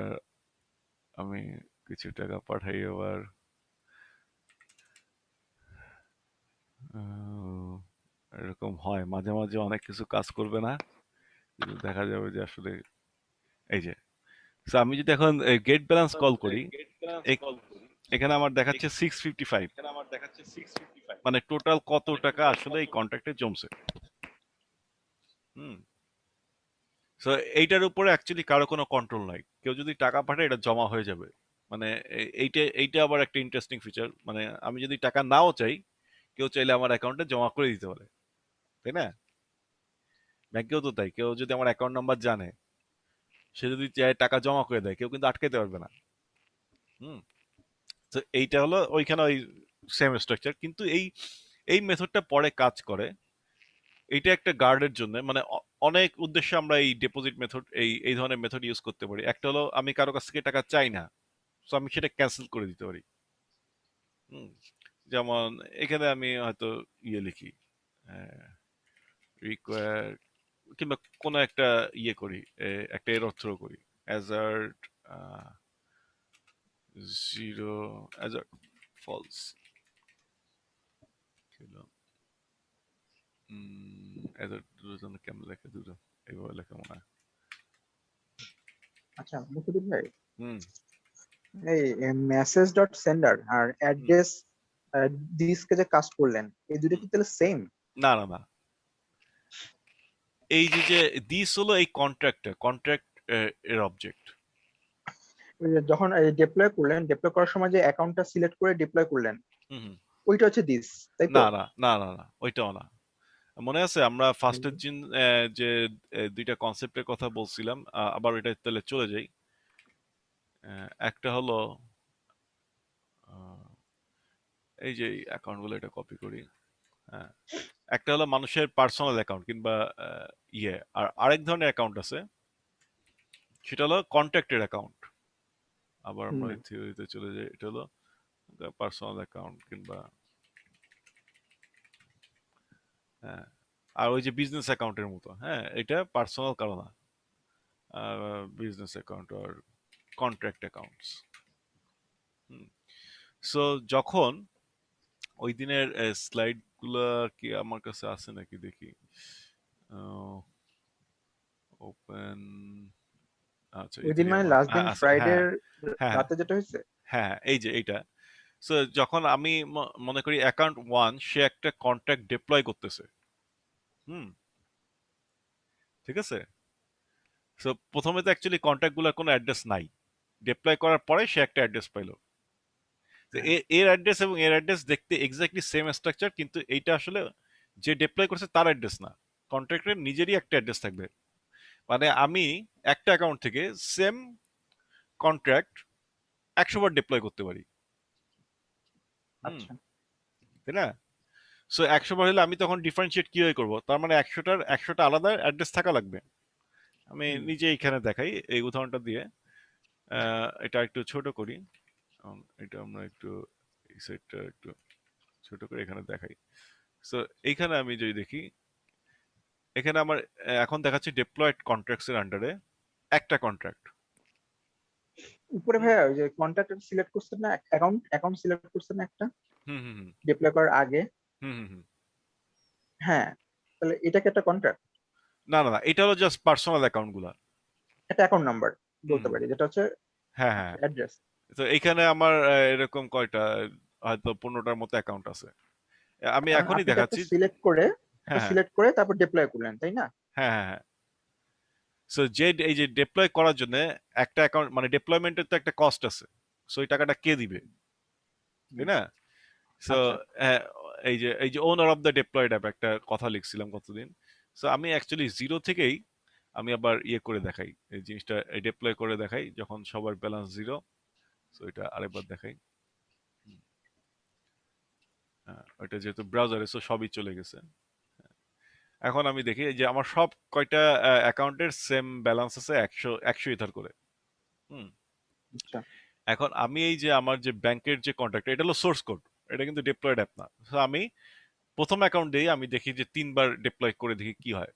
আমি কিছু টাকা পাঠাই আবার। আহ, এরকম হয় মাঝে মাঝে, অনেক কিছু কাজ করবে না, কিন্তু দেখা যাবে যে আসলে এই যে, so আমি যদি এখন গেট ব্যালেন্স কল করি, এ- এখানে আমার দেখাচ্ছে 655, মানে টোটাল কত টাকা আসলে এই কন্ট্রাক্টে জমছে। হুম। সো এইটার উপরে অ্যাকচুয়ালি কারো কোনো কন্ট্রোল নাই, কেউ যদি টাকা পাঠায় এটা জমা হয়ে যাবে। মানে এইটা এইটা আবার একটা ইন্টারেস্টিং ফিচার, মানে আমি যদি টাকা নাও চাই, কেউ চাইলে আমার অ্যাকাউন্টে জমা করে দিতে পারে, তাই না? ব্যাংকেও তো তাই, কেউ যদি আমার অ্যাকাউন্ট নাম্বার জানে, সে যদি চায় টাকা জমা করে দেয়, কেউ কিন্তু আটকাতে পারবে না। হুম। তো এইটা হলো ওইখানে ওই সেম স্ট্রাকচার, কিন্তু এই এই মেথডটা পরে কাজ করে। এইটা একটা গার্ডের জন্য, মানে অনেক উদ্দেশ্যে আমরা এই ডিপোজিট মেথড, এই এই ধরনের মেথড ইউজ করতে পারি। একটা হলো আমি কারো কাছ থেকে টাকা চাই না, তো আমি সেটা ক্যান্সেল করে দিতে পারি। হুম। যেমন এখানে আমি হয়তো ইয়ে লিখি, রিকোয়ার, কিংবা কোনো একটা ইয়ে করি, একটা এরর থ্রো করি, অ্যাজার্ট জিরো, অ্যাজার্ট ফলস। অ্যাজার্ট দুটোর জন্য কেমন লেখা, দুটো এইভাবে লেখা মনে হয়। আচ্ছা মুকুদিন ভাই, হুম। এই মেসেজ ডট সেন্ডার আর হুম। অ্যাড্রেস ডিস্কে যে কাজ করলেন, এই দুটো হুম। কি তাহলে সেম? না না না, এই যে যে দিস হলো এই কন্ট্রাক্ট এর অবজেক্ট। যখন ডিপ্লয় করলেন, ডিপ্লয় করার সময় যে অ্যাকাউন্টটা সিলেক্ট করে ডিপ্লয় করলেন, হুম হুম। ওইটা হচ্ছে দিস, তাই তো? না না না না না, ওইটাও না। মনে আছে আমরা ফার্স্টের দিন যে দুইটা কনসেপ্টের কথা বলছিলাম, আবার ওইটা তাহলে চলে যাই। একটা হলো আহ, এই যে অ্যাকাউন্ট গুলো, এটা কপি করি। হ্যাঁ, একটা হলো মানুষের পার্সোনাল অ্যাকাউন্ট কিংবা ইয়ে, আর আরেক ধরনের অ্যাকাউন্ট আছে, সেটা হলো কন্ট্রাক্টের অ্যাকাউন্ট। আবার আমরা হুম। এই থিওরিতে চলে যাই, এটা হলো পার্সোনাল অ্যাকাউন্ট কিংবা, হ্যাঁ, আর ওই যে বিজনেস অ্যাকাউন্টের মতো, হ্যাঁ, এটা পার্সোনাল কারো না, বিজনেস অ্যাকাউন্ট আর কন্ট্রাক্ট অ্যাকাউন্টস। সো যখন ওই দিনের স্লাইড গুলা কি আমার কাছে আছে নাকি দেখি। ওপেন, আচ্ছা ওই এই দিন মানে লাস্ট দিন আছে, ফ্রাইডে হ্যাঁ হ্যাঁ রাতে যেটা হয়েছে। হ্যাঁ, এই যে এইটা। সো যখন আমি মনে করি অ্যাকাউন্ট ওয়ান সে একটা কন্ট্রাক্ট ডিপ্লয় করতেছে। হুম। ঠিক আছে। সো প্রথমে তো অ্যাকচুয়ালি কন্ট্যাক্ট গুলার কোনো অ্যাড্রেস নাই, ডিপ্লয় করার পরে সে একটা অ্যাড্রেস পাইলো। তো হ্যাঁ। এর অ্যাড্রেস এবং এর অ্যাড্রেস দেখতে এক্স্যাক্টলি সেম স্ট্রাকচার, কিন্তু এইটা আসলে যে ডিপ্লয় করছে তার অ্যাড্রেস না, কন্ট্রাক্টরের নিজেরই একটা অ্যাড্রেস থাকবে। মানে আমি একটা অ্যাকাউন্ট থেকে সেম কন্ট্রাক্ট 100 বার ডিপ্লয় করতে পারি। হুম। আচ্ছা। তাই না? সো 100 বার হলে আমি তখন ডিফারেন্সিয়েট কিভাবে করবো? তার মানে একশোটা আলাদা অ্যাড্রেস থাকা লাগবে। আমি হুম। নিজে এইখানে দেখাই এই উদাহরণটা দিয়ে। এটা একটু ছোট করি। এটা আমরা একটু এই সাইডটা একটু ছোট করে এখানে দেখাই। সো এইখানে আমি যদি দেখি, এখানে আমার এখন দেখাচ্ছে ডিপ্লয়েড কন্ট্রাক্টস এর আন্ডারে একটা কন্ট্রাক্ট। উপরে ভাইয়া ওই যে কন্ট্যাক্ট সিলেক্ট করছেন না, অ্যাকাউন্ট সিলেক্ট করছেন না একটা হুম হুম হুম ডিপ্লয় করার আগে? হুম হুম হুম। হ্যাঁ, তাহলে এটা কি একটা কন্ট্রাক্ট? না না না, এটা হলো জাস্ট পার্সোনাল অ্যাকাউন্ট গুলা। একটা অ্যাকাউন্ট নাম্বার হুম বলতে হুম। পারি, যেটা হচ্ছে হ্যাঁ হ্যাঁ। অ্যাড্রেস। তো এইখানে আমার এরকম কয়টা, হয়তো 15টার মতো অ্যাকাউন্ট আছে। আমি কারণ এখনই আপনি তো একটা দেখাচ্ছি। সিলেক্ট করে হ্যাঁ হ্যাঁ তারপর ডিপ্লয় করলেন, তাই না? হ্যাঁ হ্যাঁ হ্যাঁ। সো এই যে ডিপ্লয় করার জন্য একটা অ্যাকাউন্ট, মানে ডিপ্লয়মেন্টের তো একটা কস্ট আছে। সো এই টাকাটা কে দিবে, তাই হুম, না? সো আচ্ছা এই যে ওনার অফ দ্য ডিপ্লয়েড অ্যাপ একটা কথা লিখছিলাম কতদিন। সো আমি অ্যাকচুয়ালি জিরো থেকেই আমি আবার ইয়ে করে দেখাই, এই জিনিসটা ডিপ্লয় করে দেখাই যখন সবার ব্যালেন্স জিরো। সো এটা আরেকবার দেখাই। হ্যাঁ, ওইটা যেহেতু ব্রাউজারে, সো সবই চলে গেছে। এখন আমি দেখি যে আমার সব কয়টা অ্যাকাউন্টের সেম ব্যালেন্স আছে 100 ইথার করে। হুম। আচ্ছা এখন আমি এই যে আমার যে ব্যাংকের যে কন্ট্রাক্ট, এটা হলো সোর্স কোড, এটা কিন্তু ডিপ্লয়েড অ্যাপ না। তো আমি প্রথম অ্যাকাউন্ট দিয়ে আমি দেখি যে 3বার ডিপ্লয় করে দেখি কি হয়।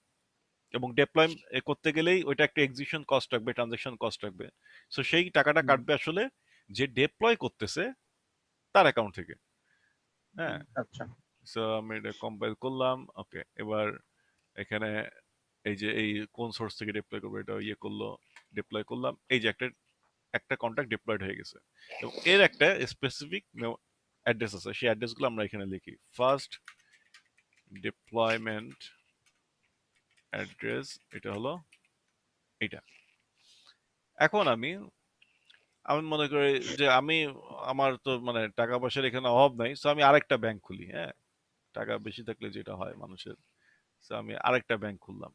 এবং ডিপ্লয় করতে গেলেই ওইটা একটা এক্সিকিউশন কস্ট রাখবে, ট্রানজাকশন কস্ট রাখবে। সো সেই টাকাটা হুম, কাটবে আসলে যে ডিপ্লয় করতেছে তার অ্যাকাউন্ট থেকে। হ্যাঁ। আচ্ছা সো আমি এটা কম্পাইল করলাম, ওকে। এবার এখানে এই যে এই কোন সোর্স থেকে ডিপ্লয় করবো এটা ইয়ে করলো, ডিপ্লয় করলাম, এই যে একটা একটা কন্ট্যাক্ট ডিপ্লয়েড হয়ে গেছে। এবং এর একটা স্পেসিফিক অ্যাড্রেস আছে, সেই অ্যাড্রেসগুলো আমরা এখানে লিখি। ফার্স্ট ডিপ্লয়মেন্ট অ্যাড্রেস, এটা হলো এটা। এখন আমি আমি মনে করি যে আমার তো মানে টাকা পয়সার এখানে অভাব নাই, সো আমি আরেকটা ব্যাংক খুলি। হ্যাঁ, টাকা বেশি থাকলে যেটা হয় মানুষের, সো আমি আরেকটা ব্যাংক খুললাম।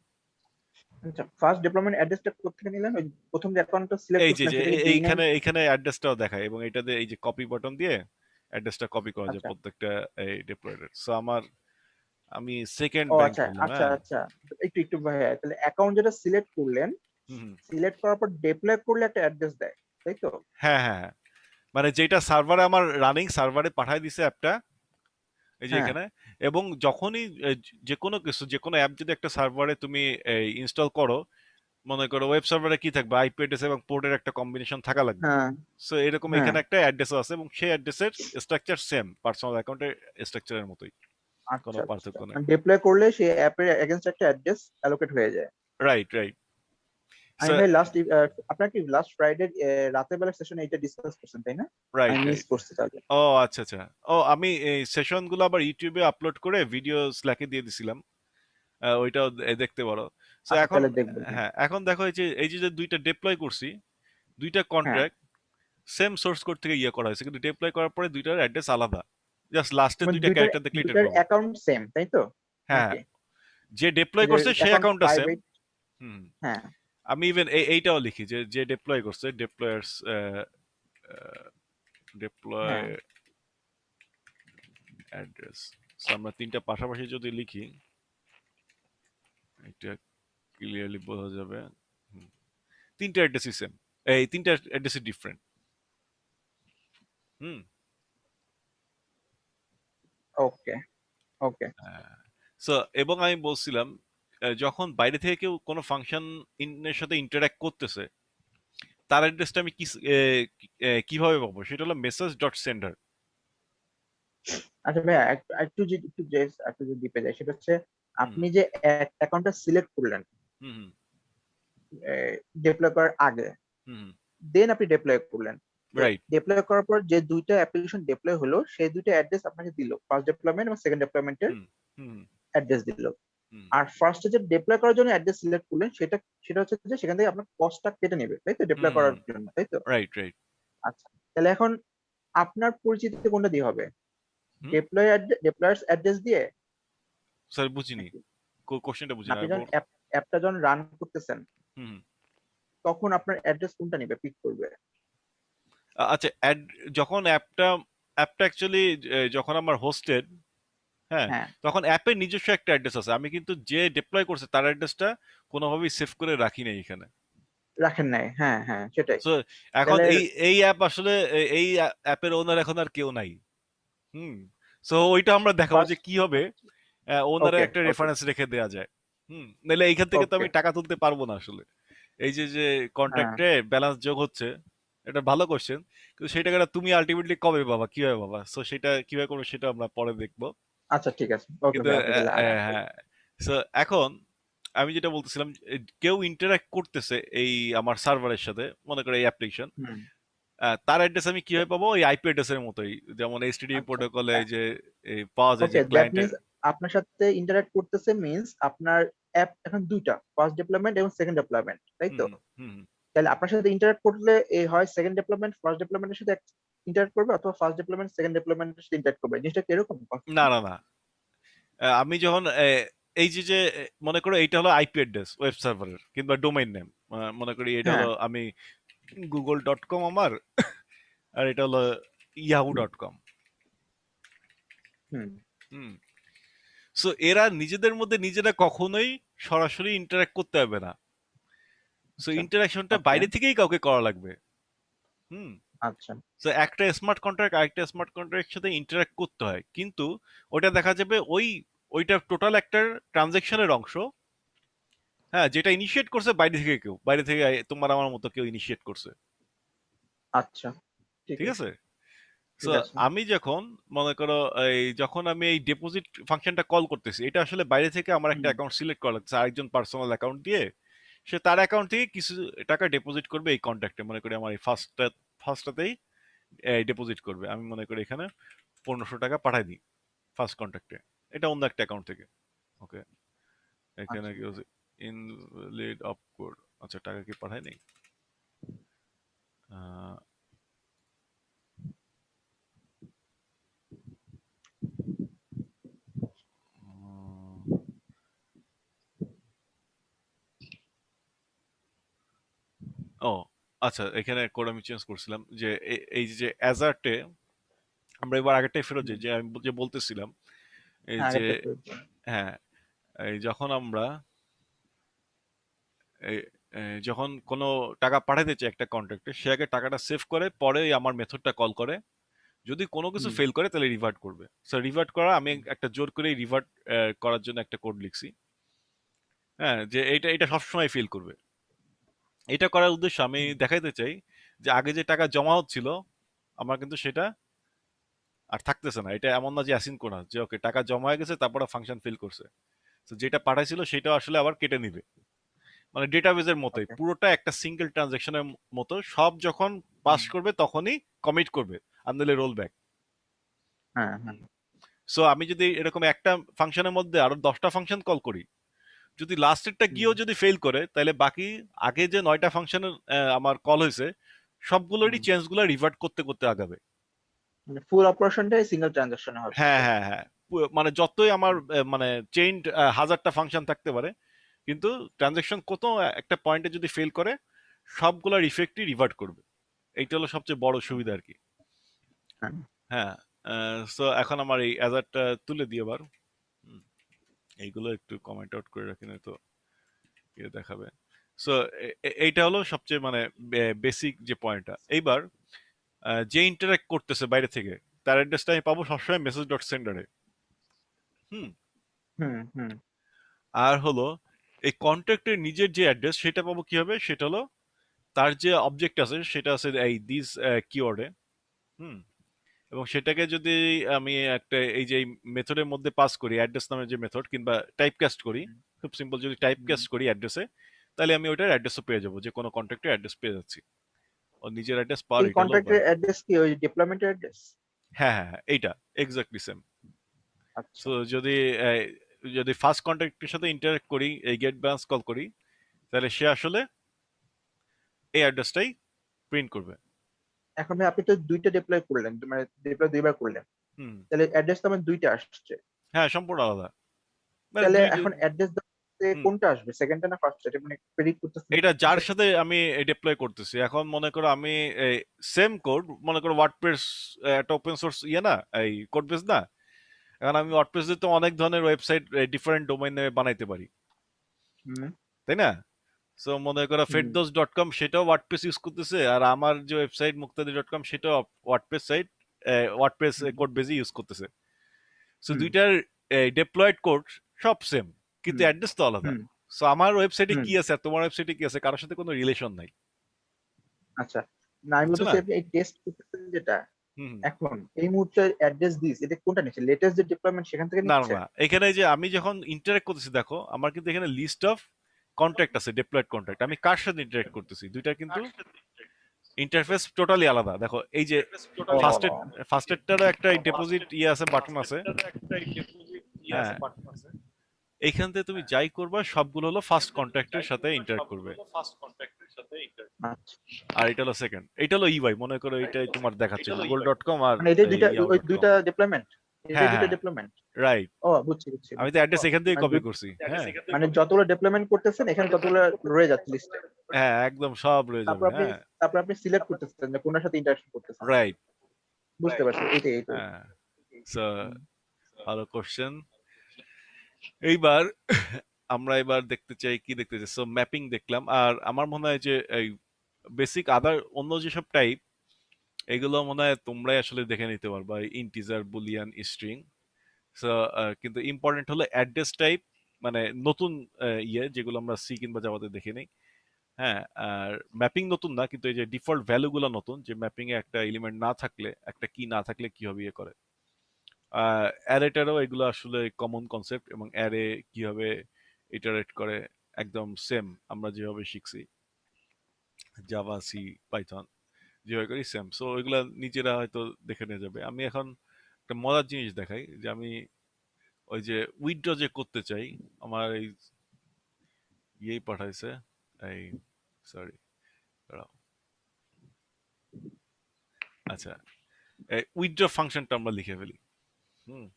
আচ্ছা, ফার্স্ট ডেভেলপমেন্ট অ্যাড্রেসটা কোথা নিলেন? ওই প্রথম যে অ্যাকাউন্টটা সিলেক্ট এই যে করছিলেন যে সেটা কি রিনেম? এইখানে অ্যাড্রেসটাও দেখায়, এবং এটাতে এই যে কপি বাটন দিয়ে অ্যাড্রেসটা কপি করা যায় আচ্ছা, প্রত্যেকটা এই ডিপ্লয়েডের। সো আমি সেকেন্ড ও ব্যাংক আচ্ছা খুললাম। আচ্ছা হ্যাঁ। আচ্ছা, একটু একটু ভাইয়া, তাহলে অ্যাকাউন্ট যেটা সিলেক্ট করলেন, হুম হুম। সিলেক্ট করার পর ডিপ্লয় করলে একটা অ্যাড্রেস দেয়, তাই তো? হ্যাঁ হ্যাঁ হ্যাঁ। মানে যেটা সার্ভারে আমার রানিং, সার্ভারে পাঠায় দিছে অ্যাপটা, এই যে হ্যাঁ এখানে। এবং যখনই যে কোনো কিছু, যে কোনো অ্যাপ যদি একটা সার্ভারে তুমি ইনস্টল করো, মনে করো ওয়েব সার্ভারে কি থাকবে, আইপি অ্যাড্রেস এবং পোর্টের একটা কম্বিনেশন থাকা লাগবে। হ্যাঁ সো এরকম হ্যাঁ, এখানে একটা অ্যাড্রেস আছে, এবং সেই অ্যাড্রেসের স্ট্রাকচার সেম পার্সোনাল অ্যাকাউন্টের স্ট্রাকচারের মতোই, কোনো আচ্ছা আচ্ছা, পার্থক্য নেই। মানে ডিপ্লয় করলে সেই অ্যাপের এগেইনস্ট একটা অ্যাড্রেস অ্যালোকেট হয়ে যায়। Right right. আমি সো ভাই আপনার কি লাস্ট ফ্রাইডে রাতের বেলা সেশনে এটা ডিসকাস করছেন, তাই না? আমি রাইট মিস রাইট। করছি তাহলে। ও আচ্ছা আচ্ছা। ও আমি এই সেশন গুলো আবার ইউটিউবে আপলোড করে ভিডিও স্ল্যাকে দিয়ে দিছিলাম। ওইটাও দেখতে পারো। সো আচ্ছা এখন তাহলে দেখবো, হ্যাঁ হ্যাঁ, এখন দেখো এই যে দুইটা ডিপ্লয় করছি, দুইটা হ্যাঁ, কন্ট্রাক্ট সেম সোর্স কোড থেকে ইয়ে করা হয়েছে, কিন্তু ডিপ্লয় করার পরে দুইটার অ্যাড্রেস আলাদা। জাস্ট লাস্টে মানে দুইটা দুইটার ক্যারেক্টার দেখলে এটা দুইটার পাবো। অ্যাকাউন্ট সেম, তাই তো? হ্যাঁ, নাকি যে ডিপ্লয় যে করছে সেই অ্যাকাউন্ট অ্যাকাউন্টটা ফাইভ সেম। এইট? হুম। হ্যাঁ, আমি ইভেন এইটাও লিখি যে যে ডিপ্লয় করছে, ডিপ্লয়ার্স ডিপ্লয় হ্যাঁ, অ্যাড্রেস। সো আমরা তিনটা পাশাপাশি যদি লিখি, এটা ক্লিয়ারলি বোঝা যাবে। হুম, তিনটা অ্যাড্রেসই সেম, এই তিনটা অ্যাড্রেসই ডিফারেন্ট। হুম। ওকে ওকে। সো এবং আমি বলছিলাম, যখন বাইরে থেকে কেউ কোনো ফাংশন এর সাথে ইন্টারঅ্যাক্ট করতেছে, তার অ্যাড্রেসটা আমি কিভাবে পাবো, সেটা হলো মেসেজ ডট সেন্ডার। আচ্ছা ভাইয়া, একটু যদি ডিপে যাই, সেটা হচ্ছে হুম আপনি যে অ্যাকাউন্টটা সিলেক্ট করলেন হুম ডিপ্লয় করার আগে, হুম। দেন আপনি ডিপ্লয় করলেন। রাইট। ডিপ্লয় করার পর যে দুইটা অ্যাপ্লিকেশন ডিপ্লয় হলো, সেই দুইটা অ্যাড্রেস আপনাকে দিল, ফার্স্ট ডিপ্লয়মেন্ট এবং সেকেন্ড ডিপ্লয়মেন্টের হুম হুম অ্যাড্রেস দিল। হুম। আর ফার্স্টে যে ডিপ্লয় করার জন্য অ্যাড্রেস সিলেক্ট করলেন, সেটা সেটা হচ্ছে যে সেখান থেকে আপনার কস্টটা কেটে নেবে, তাই তো, ডিপ্লয় হুম। করার জন্য, তাই তো? Right right. আচ্ছা, তাহলে এখন আপনার পরিচিতিতে কোনটা দিয়ে হবে? হুম। ডিপ্লয়ার্স অ্যাড্রেস দিয়ে স্যার বুঝিনি, নাকি কোশ্চেনটা বুঝিনি, আপনি আর যখন বল। অ্যাপটা যখন রান করতেছেন হুম। তখন আপনার অ্যাড্রেস কোনটা নিবে, পিক করবে? আচ্ছা, যখন অ্যাপটা অ্যাকচুয়ালি যখন আমার হোস্টেড, হ্যাঁ, হ্যাঁ, তখন অ্যাপের নিজস্ব একটা অ্যাড্রেস আছে। আমি কিন্তু যে ডিপ্লয় করছে তার অ্যাড্রেসটা কোনোভাবেই সেভ করে রাখি নাই এখানে। রাখেন নাই, হ্যাঁ হ্যাঁ সেটাই। সো এখন তাহলে এই অ্যাপ আসলে এই অ্যাপের ওনার এখন আর কেউ নাই। হুম। সো ওইটা আমরা দেখাবো যে ফার্স্ট, কি হবে ওনারের ওকে একটা ওকে, রেফারেন্স রেখে দেয়া যায়। নাহলে এইখান থেকে তো ওকে। আমি টাকা তুলতে পারবো না আসলে। এই যে যে হ্যাঁ, কন্ট্রাক্টে ব্যালেন্স যোগ হচ্ছে, এটা ভালো কোশ্চেন, কিন্তু সেই টাকাটা তুমি আলটিমেটলি কবে পাবা, কিভাবে পাবা? সো সেটা কিভাবে করবো সেটা আমরা পরে দেখবো। আচ্ছা ঠিক আছে, ওকে কিন্তু ভাই, আপনি তাহলে আগান তাহলে। হ্যাঁ, সো এখন আমি যেটা বলতেছিলাম, কেউ ইন্টারাক্ট করতেছে এই আমার সার্ভারের সাথে, মনে করে এই অ্যাপ্লিকেশন, হুম। তার অ্যাড্রেস আমি কিভাবে পাবো? ওই আইপি অ্যাড্রেসের মতোই, যেমন এইচটিটিপি আচ্ছা, প্রোটোকলে যে এই পাওয়া যায় যে ওকে, দ্যাট ক্লায়েন্টের। মিনস আপনার সাথে ইন্টারঅ্যাক্ট করতেছে মিনস আপনার অ্যাপ এখন দুইটা, ফার্স্ট ডেভেলপমেন্ট এবং সেকেন্ড ডেভেলপমেন্ট, তাই হুম তো? হুম হুম হুম। তাহলে আপনার সাথে ইন্টারঅ্যাক্ট করলে এই হয় সেকেন্ড ডেভেলপমেন্ট ফার্স্ট ডেভেলপমেন্টের সাথে ইন্টারঅ্যাক্ট করবে, অথবা ফার্স্ট ডেভেলপমেন্ট সেকেন্ড ডেভেলপমেন্টের সাথে ইন্টারঅ্যাক্ট করবে, জিনিসটা কি এরকম না কনসেপ্টটা? না না, আমি যখন এই যে যে মনে করো এইটা হলো আইপি অ্যাড্রেস ওয়েব সার্ভারের কিংবা ডোমেইন নেম, মনে করি এটা হ্যাঁ। হলো আমি google.com আমার, আর এটা হলো yahoo.com। হুম। হুম। সো এরা নিজেদের মধ্যে নিজেরা কখনোই সরাসরি ইন্টারাক্ট করতে হবে না। সো আচ্ছা। ইন্টারাকশনটা ওকে। বাইরে থেকেই কাউকে করা লাগবে। হুম। আচ্ছা। সো একটা স্মার্ট কন্ট্রাক্ট আরেকটা স্মার্ট কন্ট্রাক্টের সাথে ইন্টারাক্ট করতে হয়, কিন্তু ওটা দেখা যাবে ওইটা টোটাল একটা ট্রানজেকশনের অংশ। হ্যাঁ, যেটা ইনিশিয়েট করছে বাইরে থেকে কেউ, বাইরে থেকে তোমার আমার মতো কেউ ইনিশিয়েট করছে। আচ্ছা, ঠিক ঠিক আছে। আছে? সো ঠিক আছে। আমি যখন মনে করো যখন আমি এই ডিপোজিট ফাংশনটা কল করতেছি, এটা আসলে বাইরে থেকে আমার একটা হুম। অ্যাকাউন্ট সিলেক্ট করা লাগছে, আরেকজন পার্সোনাল অ্যাকাউন্ট দিয়ে সে তার অ্যাকাউন্ট থেকে কিছু টাকা ডিপোজিট করবে এই কন্ট্যাক্টে, মনে করি আমার এই ফার্স্টটাতেই ডিপোজিট করবে। আমি মনে করি এখানে 1500 টাকা পাঠাই দিই ফার্স্ট কন্ট্যাক্টে, এটা অন্য একটা অ্যাকাউন্ট থেকে। ওকে, এখানে আচ্ছা। কি হচ্ছে, ইনভ্যালিড অফ কোড। আচ্ছা, টাকা কি পাঠায় নাই? আহ, উম, ও আচ্ছা, এখানে কোড আমি চেঞ্জ করছিলাম যে এই যে অ্যাজার্টে আমরা এবার আগেরটাই ফেরত হুম। যাই, যে আমি যে বলতেছিলাম এই হ্যাঁ, যে আরেকটা প্রয়োগ করুন। হ্যাঁ, এই যখন আমরা এই যখন কোনো টাকা পাঠাতে চাই একটা কন্ট্রাক্টে, সে আগে টাকাটা সেভ করে পরে আমার মেথডটা কল করে। যদি কোনো কিছু হুম। ফেল করে তাহলে রিভার্ট করবে। সো রিভার্ট করা, আমি হুম। একটা জোর করে রিভার্ট করার জন্য একটা কোড লিখছি। হ্যাঁ, যে এটা এটা সবসময় ফেল করবে। এটা করার উদ্দেশ্য আমি হুম। দেখাইতে চাই যে আগে যে টাকা জমা হচ্ছিল আমার কিন্তু সেটা আর থাকতেছে না। এটা এমন না যে অ্যাসিনক্রোনাস যে ওকে টাকা জমা হয়ে গেছে তারপরে ফাংশন ফেল করছে। তো যেটা পাঠাইছিল সেটা আসলে আবার কেটে নিবে। মানে ডেটাবেজের মতোই ওকে। পুরোটা একটা সিঙ্গেল ট্রানজাকশনের মতো, সব যখন পাস হুম। করবে তখনই কমিট করবে, আর নাহলে রোল ব্যাক। হ্যাঁ, হ্যাঁ। সো আমি যদি এরকম একটা ফাংশনের মধ্যে আরো 10টা ফাংশন কল করি, যদি লাস্টেরটা হুম। গিয়েও যদি ফেল করে, তাহলে বাকি আগে যে 9টা ফাংশনের আমার কল হয়েছে সবগুলোরই হুম। চেঞ্জগুলো রিভার্ট করতে করতে আগাবে। মানে ফুল অপারেশনটাই সিঙ্গেল ট্রানজাকশনে হবে হ্যাঁ তাই তো? হ্যাঁ হ্যাঁ, মানে যতই আমার হুম। মানে চেইনড 1000টা ফাংশন থাকতে পারে, কিন্তু ট্রানজাকশন কত একটা পয়েন্টে যদি ফেল করে সবগুলোর ইফেক্টই রিভার্ট করবে। এইটা হলো সবচেয়ে বড় সুবিধা আর কি। হ্যাঁ। হ্যাঁ। সো এখন আমার এই অ্যাজারটা তুলে দিয়ে এবার এইগুলো একটু কমেন্ট আউট করে রাখি, না তো ইয়ে দেখাবে। সো এইটা হলো সবচেয়ে মানে বেসিক যে পয়েন্টটা। এইবার যে ইন্টারাক্ট করতেছে বাইরে থেকে, তার অ্যাড্রেসটা আমি পাবো সবসময় মেসেজ ডট সেন্ডারে। হুম। হুম। হুম। আর হলো এই কন্ট্রাক্টের নিজের যে অ্যাড্রেস সেটা পাবো কিভাবে? সেটা হলো তার যে অবজেক্ট আছে সেটা আছে এই দিস কিওয়ার্ডে। হুম। এবং সেটাকে যদি আমি একটা এই যে মেথডের মধ্যে পাস করি, অ্যাড্রেস নামের যে মেথড, কিংবা টাইপ কাস্ট করি, হুম। খুব সিম্পল, যদি টাইপ হুম। কাস্ট করি অ্যাড্রেসে, তাহলে আমি ওইটার অ্যাড্রেসও পেয়ে যাবো, যে কোনো কন্ট্রাক্টের অ্যাড্রেস পেয়ে যাচ্ছি। ও নিজের অ্যাড্রেস পাওয়ার এই এটা হলো কন্ট্রাক্টের অ্যাড্রেস কি ওই ডিপ্লয়মেন্টের অ্যাড্রেস? হ্যাঁ হ্যাঁ হ্যাঁ, এইটা এক্স্যাক্টলি সেম। আচ্ছা। সো যদি আহ, যদি ফার্স্ট কন্ট্রাক্টের সাথে ইন্টারাক্ট করি, এই গেট ব্রাঞ্চ কল করি, তাহলে সে আসলে এই অ্যাড্রেসটাই প্রিন্ট করবে। এখন ভাই আপনি তো দুইটা ডিপ্লয় করলেন, মানে ডিপ্লয় দুইবার করলেন, হুম। তাহলে অ্যাড্রেস তো আমার দুইটা আসছে। হ্যাঁ, সম্পূর্ণ আলাদা। মানে তাহলে দুই এখন অ্যাড্রেস হুম, কোনটা আসবে, সেকেন্ডটা না ফার্স্টটা, এটা মানে প্রেডিক্ট করতেছেন এটা যার কিভাবে? সাথে আমি ডিপ্লয় করতেছি, এখন মনে করো আমি সেম কোড, মনে করো ওয়ার্ডপ্রেস একটা ওপেন সোর্স ইয়ে না, এই কোড বেস না। এখন আমি ওয়ার্ডপ্রেস দিয়ে তো অনেক ধরনের ওয়েবসাইট ডিফারেন্ট ডোমেইনে বানাইতে পারি, হুম। তাই না? সো মনে করো হুম। ফেরদৌস.com সেটাও ওয়ার্ডপ্রেস ইউজ করতেছে, আর আমার যে ওয়েবসাইট মুক্তাদি.com সেটাও ওয়ার্ডপ্রেস সাইট, ওয়ার্ডপ্রেস হুম। কোড বেসই ইউজ করতেছে। সো হুম। দুইটার ডেপ্লয়েড কোড সব সেম, কিন্তু হুম অ্যাড্রেস তো আলাদা। হুম সো আমার ওয়েবসাইটে হুম কি আছে আর তোমার ওয়েবসাইটে কি আছে কারোর সাথে কোনো রিলেশন নাই, আচ্ছা, না আমি বুঝছো না? বলতেছি আপনি এই টেস্ট করতেছেন যেটা হুম হুম। এখন এই মুহূর্তে অ্যাড্রেস দিস, এটা কোনটা নিচ্ছে? লেটেস্ট যে ডিপ্লয়মেন্ট সেখান থেকে না না নিচ্ছে? না, এখানে যে আমি যখন ইন্টারেক্ট করতেছি দেখো আমার কিন্তু এখানে লিস্ট অফ কন্ট্যাক্ট আছে, ডিপ্লয়েড কন্ট্যাক্ট, আমি কার সাথে ইন্টারেক্ট করতেছি দুইটা কিন্তু ইন্টারফেস টোটালি আলাদা। দেখো এই যে ও ফার্স্টেরটারও একটা ডিপোজিট ইয়ে আছে, বাটন আছে। হ্যাঁ, এইখান থেকে তুমি যাই করবা সবগুলো হলো ফার্স্ট কন্ট্যাক্টের সাথে ইন্টারেক্ট করবে। আচ্ছা, আর এটা হলো সেকেন্ড, এটা হলো ইউআই, মনে করো এটাই তোমার দেখাচ্ছে গুগল.com আর মানে এটাই দুইটা, ইয়াহু ওই ডট কম। দুইটা ডিপ্লয়মেন্ট, এটাই হ্যাঁ দুইটা হ্যাঁ, ডিপ্লয়মেন্ট। রাইট। ও বুঝছি বুঝছি আমি তো বুঝছি। অ্যাড্রেস এখান থেকে মানে কপি করছি। হ্যাঁ মানে যতগুলো ডিপ্লয়মেন্ট করতেছেন এখানে ততগুলো রয়ে যাচ্ছে লিস্টে। হ্যাঁ, একদম সব রয়ে তারপর যাবে। আপনি হ্যাঁ, তারপর আপনি সিলেক্ট করতেছেন যে কোনটার সাথে ইন্টারেকশন করতেছেন। রাইট। বুঝতে পারছি, এইটাই এইটাই। হ্যাঁ, সো হুম, ভালো কোশ্চেন। এইবার আমরা এবার দেখতে চাই, কি দেখতে চাই? সো ম্যাপিং দেখলাম, আর আমার মনে হয় যে এই বেসিক আদার অন্য যেসব টাইপ এগুলো মনে হয় তোমরাই আসলে দেখে নিতে পারবা, ইন্টিজার, বুলিয়ান, স্ট্রিং। সো কিন্তু ইম্পর্টেন্ট হলো অ্যাড্রেস টাইপ, মানে নতুন ইয়ে যেগুলো আমরা সি কিংবা জাভাতে দেখে নিই। হ্যাঁ, আর ম্যাপিং নতুন না, কিন্তু এই যে ডিফল্ট ভ্যালু গুলো নতুন, যে ম্যাপিং এ একটা এলিমেন্ট না থাকলে, একটা কি না থাকলে কিভাবে ইয়ে করে। অ্যারেটারও এগুলো আসলে কমন কনসেপ্ট, এবং অ্যারে কিভাবে ইটারেট করে একদম সেম আমরা যেভাবে শিখছি জাভা, সি, পাইথন যেভাবে করি সেম। সো এগুলা নিজেরা হয়তো দেখে নিয়ে যাবে। আমি এখন একটা মজার জিনিস দেখাই, যে আমি ওই যে উইথড্র যে করতে চাই, আমার এই ইয়েই পাঠাইছে, এই সরি, আচ্ছা, এই উইথড্র ফাংশনটা আমরা লিখে ফেলি। হুম,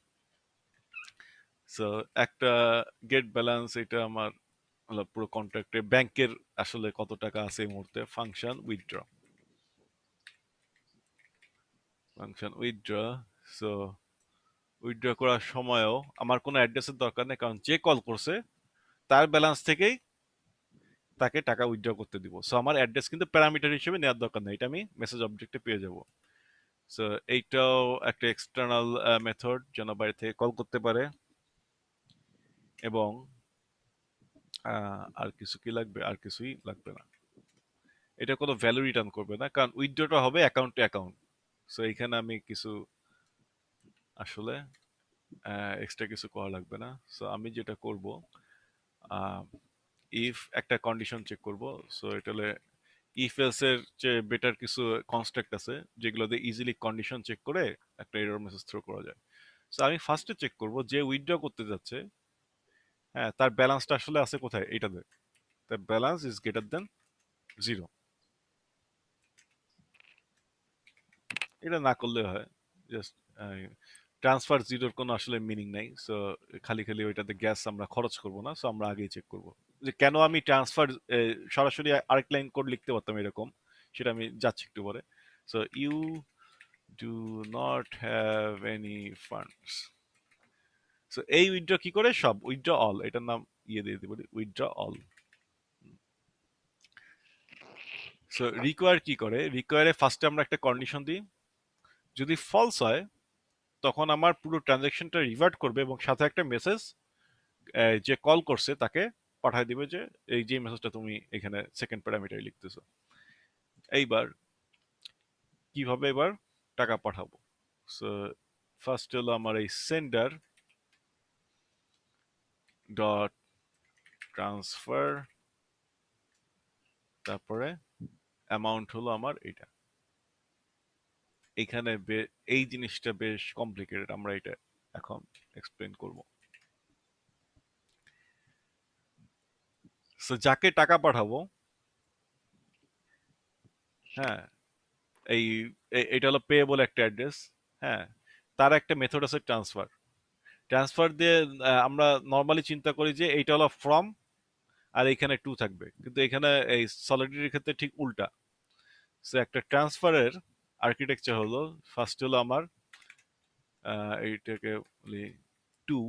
সো একটা গেট ব্যালেন্স, এটা আমার হলো পুরো কন্ট্রাক্টে ব্যাংকের আসলে কত টাকা আছে এই মুহূর্তে, function withdraw, function withdraw. So withdraw করার সময়ও আমার কোনো অ্যাড্রেসের দরকার নেই, কারণ যে কল করছে তার ব্যালেন্স থেকেই তাকে টাকা উইথড্র করতে দিব। সো আমার অ্যাড্রেস কিন্তু প্যারামিটার হিসেবে নেওয়ার দরকার নেই, এটা আমি মেসেজ অবজেক্টে পেয়ে যাব। সো এইটাও একটা এক্সটার্নাল মেথড, যেন বাইরে থেকে কল করতে পারে। এবং আর কিছু কি লাগবে? আর কিছুই লাগবে না। এটা কোনো ভ্যালু রিটার্ন করবে না, কারণ উইথড্রটা হবে অ্যাকাউন্ট টু অ্যাকাউন্ট। সো এখানে আমি কিছু আসলে এক্সট্রা কিছু করা লাগবে না। সো আমি যেটা করব, ইফ একটা কন্ডিশন চেক করব। সো এটা হলে ইফ এলস এর যে বেটার কিছু কনস্ট্রাক্ট আছে যেগুলো দিয়ে ইজিলি কন্ডিশন চেক করে একটা এরর মেসেজ থ্রো করা যায়। সো আমি ফার্স্টে চেক করব যে উইথড্র করতে যাচ্ছে, হ্যাঁ, তার ব্যালেন্সটা আসলে আছে কোথায়, এইটাতে। তার ব্যালেন্স ইজ গ্রেটার দেন 0। এটা না করলে হয়, জাস্ট ট্রান্সফার জিরোর কোনো আসলে মিনিং নাই। সো খালি খালি ওইটাতে গ্যাস আমরা খরচ করব না। সো আমরা আগেই চেক করব যে কেন আমি ট্রান্সফার, সরাসরি আরেক লাইন কোড লিখতে পারতাম এরকম, সেটা আমি যাচ্ছি একটু পরে। So you do not have any funds. So এই উইথড্র কি করে, সব উইথড্র অল, এটার নাম ইয়ে দিয়ে দিব, উইথড্র অল। সো রিকোয়ার কি করে, রিকোয়ারে ফার্স্টে আমরা একটা কন্ডিশন দিই, যদি ফলস হয় তখন আমার পুরো ট্রানজাকশনটা রিভার্ট করবে, এবং সাথে একটা মেসেজ যে কল করছে তাকে পাঠায় দিবে যে এই যে মেসেজটা তুমি এখানে সেকেন্ড প্যারামিটারে লিখতেছো। এইবার কিভাবে এবার টাকা পাঠাবো? সো ফার্স্ট হলো আমার এই সেন্ডার ডট ট্রান্সফার, তারপরে অ্যামাউন্ট হলো আমার এটা। এখানে এই জিনিসটা বেশ কমপ্লিকেটেড, আমরা এটা এখন এক্সপ্লেন করব। সো যাকে টাকা পাঠাবো, হ্যাঁ, এই এটা হলো পেয়েবল একটা অ্যাড্রেস। হ্যাঁ, তার একটা মেথড আছে ট্রান্সফার। ট্রান্সফার দিয়ে আমরা নর্মালি চিন্তা করি যে এইটা হলো ফ্রম, আর এখানে টু থাকবে, কিন্তু এখানে এই সলিডারিটির ক্ষেত্রে ঠিক উল্টা। সো একটা ট্রান্সফারের আর্কিটেকচার হলো, ফার্স্ট হলো আমার এইটাকে বলি to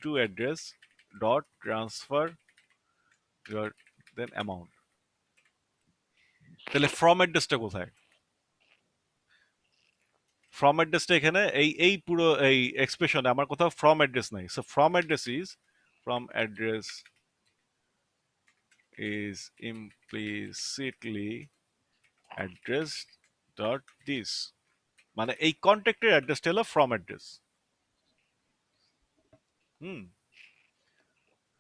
to address dot transfer then amount. তাহলে ফ্রম অ্যাড্রেসটা কোথায়? ফ্রম অ্যাড্রেসটা এখানে এই এই পুরো এই এক্সপ্রেশনে আমার কোথাও ফ্রম অ্যাড্রেস নাই। So from address is from address is implicitly address dot this, মানে এই কন্ট্যাক্টের অ্যাড্রেসটা হলো ফ্রম অ্যাড্রেস। হুম,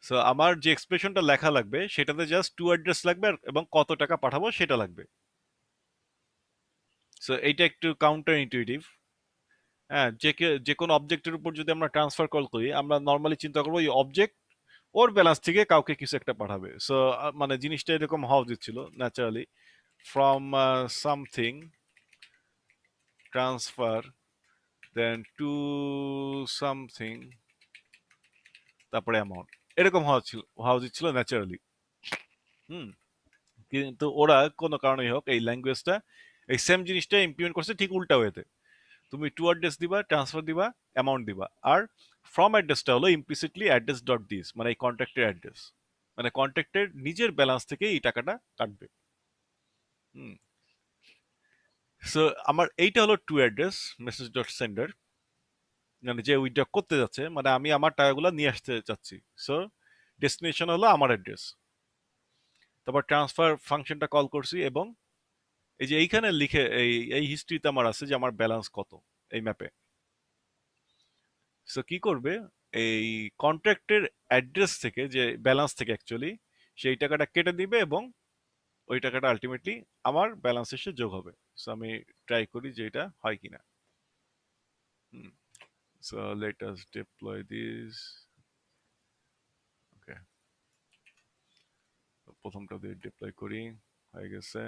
সো আমার যে এক্সপ্রেশনটা লেখা লাগবে সেটাতে জাস্ট টু অ্যাড্রেস লাগবে এবং কত টাকা পাঠাবো সেটা লাগবে। সো এইটা একটু কাউন্টার ইনটুইটিভ। হ্যাঁ, যে কোনো অবজেক্টের উপর যদি আমরা ট্রান্সফার কল করি, আমরা নর্মালি চিন্তা করবো এই অবজেক্ট ওর ব্যালেন্স থেকে কাউকে কিছু একটা পাঠাবে। সো মানে জিনিসটা এরকম হওয়া উচিত ছিল naturally, from something transfer then to something তারপরে অ্যামাউন্ট, এরকম হওয়া উচিত ছিল ন্যাচারালি। হুম, কিন্তু ওরা কোনো কারণেই হোক এই ল্যাঙ্গুয়েজটা এই সেম জিনিসটা ইমপ্লিমেন্ট করছে ঠিক উল্টা ওয়েতে। তুমি টু অ্যাড্রেস দিবা, ট্রান্সফার দিবা, অ্যামাউন্ট দিবা, আর ফ্রম অ্যাড্রেসটা হলো ইমপ্লিসিটলি অ্যাড্রেস ডট দিস, মানে এই কন্ট্যাক্টের অ্যাড্রেস, মানে কন্ট্যাক্টের নিজের ব্যালেন্স থেকে এই টাকাটা কাটবে। হুম, সো আমার এইটা হলো to address message dot sender, মানে যে উইথড্র করতে যাচ্ছে, মানে আমি আমার টাকাগুলো নিয়ে আসতে চাচ্ছি। সো ডেস্টিনেশন হলো আমার অ্যাড্রেস, তারপর ট্রান্সফার ফাংশনটা কল করছি এবং এই যে এইখানে লিখে এই এই হিস্ট্রিতে আমার আছে যে আমার ব্যালেন্স কত এই ম্যাপে। সো কি করবে, এই কন্ট্রাক্টের অ্যাড্রেস থেকে যে ব্যালেন্স থেকে অ্যাকচুয়ালি সেই টাকাটা কেটে দিবে এবং ওই টাকাটা আলটিমেটলি আমার ব্যালেন্স এসে যোগ হবে। সো আমি ট্রাই করি যে এটা হয় কিনা। So let us deploy this. Okay, প্রথমটা দিয়ে ডিপ্লয় করি, হয়ে গেছে।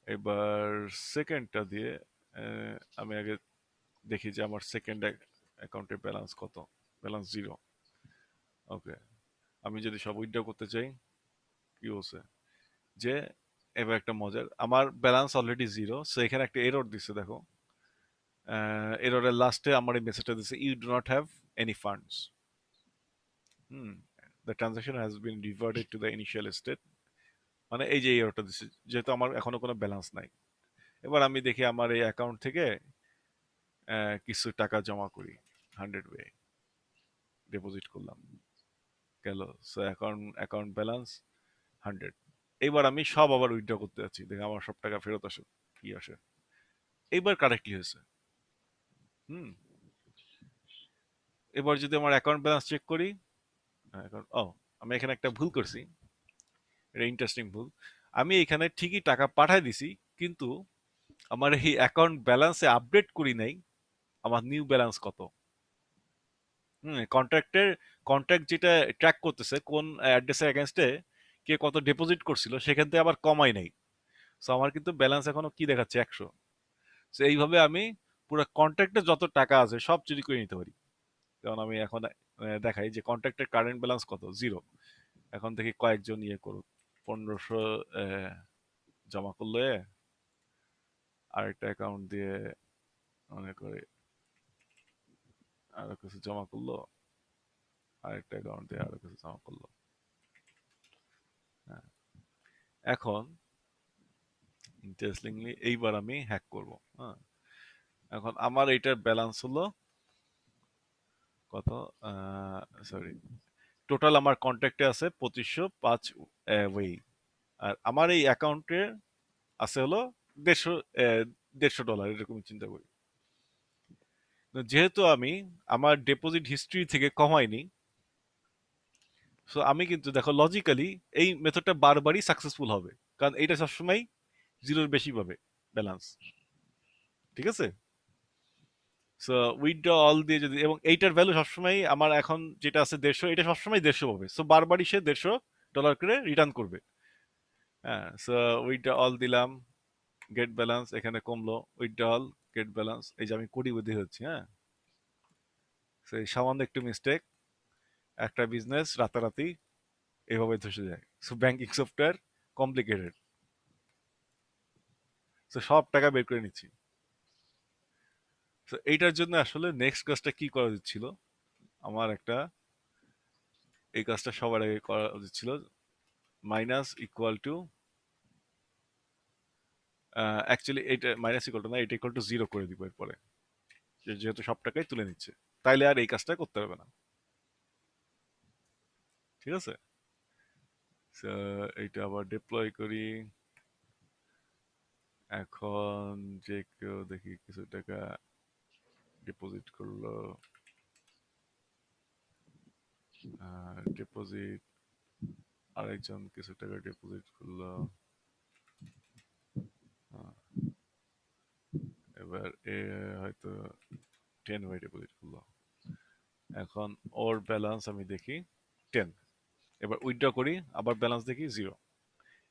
এবার সেকেন্ডটা দিয়ে আমি আগে দেখি যে আমার সেকেন্ড অ্যাকাউন্টের ব্যালেন্স কত। ব্যালেন্স 0। ওকে, আমি যদি সব উইথড্র করতে চাই, কি হচ্ছে যে এবার একটা মজার, আমার ব্যালেন্স অলরেডি 0। সো এখানে একটা এরর দিচ্ছে, দেখো এররের লাস্টে আমার এই মেসেজটা দিচ্ছে you do not have any funds. Hmm, the transaction has been reverted to the initial state, মানে এই যে এররটা দিচ্ছে যেহেতু আমার এখনো কোনো ব্যালেন্স নাই। এবার আমি দেখি আমার এই অ্যাকাউন্ট থেকে কিছু টাকা জমা করি, 100 ওয়ে ডিপোজিট করলাম, গেল। So account balance 100। এইবার আমি সব আবার উইথড্র করতে যাচ্ছি, দেখে আমার সব টাকা ফেরত আসে, কি আসে। এইবার কারেক্টলি হয়েছে। হুম, এবার যদি আমার অ্যাকাউন্ট ব্যালেন্স চেক করি, ও আমি এখানে একটা ভুল করছি, এটা ইন্টারেস্টিং ভুল। আমি এখানে ঠিকই টাকা পাঠাই দিছি, কিন্তু আমার এই অ্যাকাউন্ট ব্যালেন্সে আপডেট করি নাই আমার নিউ ব্যালেন্স কত। হুম, কন্ট্রাক্ট যেটা ট্র্যাক করতেছে কোন অ্যাড্রেসের এগেনস্টে কে কত ডিপোজিট করছিল, সেখান থেকে আবার কমাই নাই। সো আমার কিন্তু ব্যালেন্স এখনো কি দেখাচ্ছে, 100। সো এইভাবে আমি পুরো কন্ট্রাক্টে যত টাকা আছে সব চুরি করে নিতে পারি। যেমন আমি এখন দেখাই যে কন্ট্রাক্টের কারেন্ট ব্যালেন্স কত, 0। এখন দেখি কয়েকজন ইয়ে করুক, 1500 জমা করলে আরেকটা অ্যাকাউন্ট দিয়ে মনে করে আরো কিছু জমা করলো, আরেকটা অ্যাকাউন্ট দিয়ে আরো কিছু জমা করলো। হ্যাঁ, এখন ইন্টারেস্টিংলি এইবার আমি হ্যাক করব। হ্যাঁ, এখন আমার এইটার ব্যালেন্স হলো কত, সরি, টোটাল আমার কন্ট্রাক্টে আছে 2505 ওয়েই, আর আমার এই অ্যাকাউন্টে আছে হলো 150 $150 এরকম চিন্তা করি। যেহেতু আমি আমার ডিপোজিট হিস্ট্রি থেকে কমাইনি, সো আমি কিন্তু দেখো লজিক্যালি এই মেথডটা বারবারই সাকসেসফুল হবে, কারণ এইটা সবসময় 0-র বেশি পাবে ব্যালেন্স। ঠিক আছে, সো উইথড্র অল দিয়ে যদি, এবং এইটার ভ্যালু সবসময় আমার এখন যেটা আছে 150, এটা সবসময় 150 পাবে। সো বারবারই সে $150 করে রিটার্ন করবে। হ্যাঁ, সো উইথড্র অল দিলাম, গেট ব্যালেন্স এখানে কমলো, উইথড্র অল গেট ব্যালেন্স, এই যে আমি কোটিপতি হচ্ছি। হ্যাঁ, সেই সামান্য একটু মিস্টেক, একটা বিজনেস রাতারাতি এভাবে ধসে যায়। So banking software complicated. So সব টাকা বের করে নিচ্ছি। তো এইটার জন্য আসলে নেক্সট কাজটা কি করা উচিত ছিল, আমার একটা এই কাজটা সবার আগে করা উচিত ছিল, মাইনাস ইকুয়াল টু, অ্যাকচুয়ালি এটা মাইনাস ইকুয়াল টু না, এটা ইকুয়াল টু 0 করে দিব এরপরে, যেহেতু সব টাকাই তুলে নিচ্ছে, তাইলে আর এই কাজটা করতে হবে না। ঠিক আছে? So, এইটা আবার ডিপ্লয় করি। এখন যে কেউ দেখি কিছু টাকা ডিপোজিট করলো, ডিপোজিট, আরেকজন কিছু টাকা ডিপোজিট করলো। আহ, এবার এ হয়তো 10 ওয়াই ডিপোজিট করলো। এখন ওর ব্যালেন্স আমি দেখি 10। এবার উইথড্র করি, আবার ব্যালেন্স দেখি 0।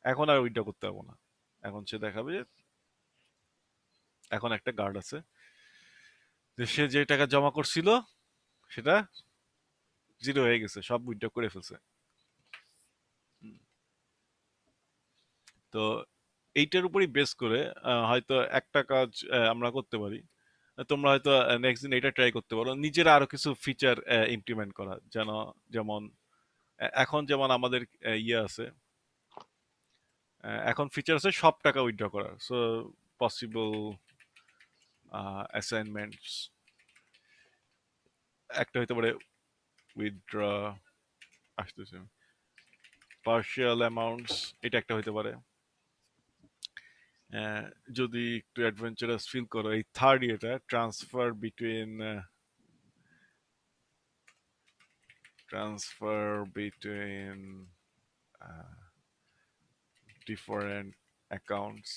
এখন আর উইথড্র করতে পারবো না। এখন সে দেখাবে যে এখন একটা গার্ড আছে, যে সে যে টাকা জমা করছিল সেটা 0 হয়ে গেছে, সব উইথড্র করে ফেলছে। তো এইটার উপরই বেস করে হয়তো একটা কাজ আমরা করতে পারি। তোমরা হয়তো নেক্সট দিন এটা ট্রাই করতে পারো, নিজেরা আরো কিছু ফিচার ইমপ্লিমেন্ট করা, যেমন এখন যেমন আমাদের ইয়ে আছে, এখন ফিচার আছে সব টাকা উইথড্র করার। সো পসিবল অ্যাসাইনমেন্টস একটা হইতে পারে, উইথড্র আসতেছে, পার্শিয়াল অ্যামাউন্টস এটা একটা হইতে পারে। যদি একটু অ্যাডভেঞ্চারাস ফিল করো, এই থার্ড ইয়েটা ট্রান্সফার বিটুইন ডিফারেন্ট অ্যাকাউন্টস,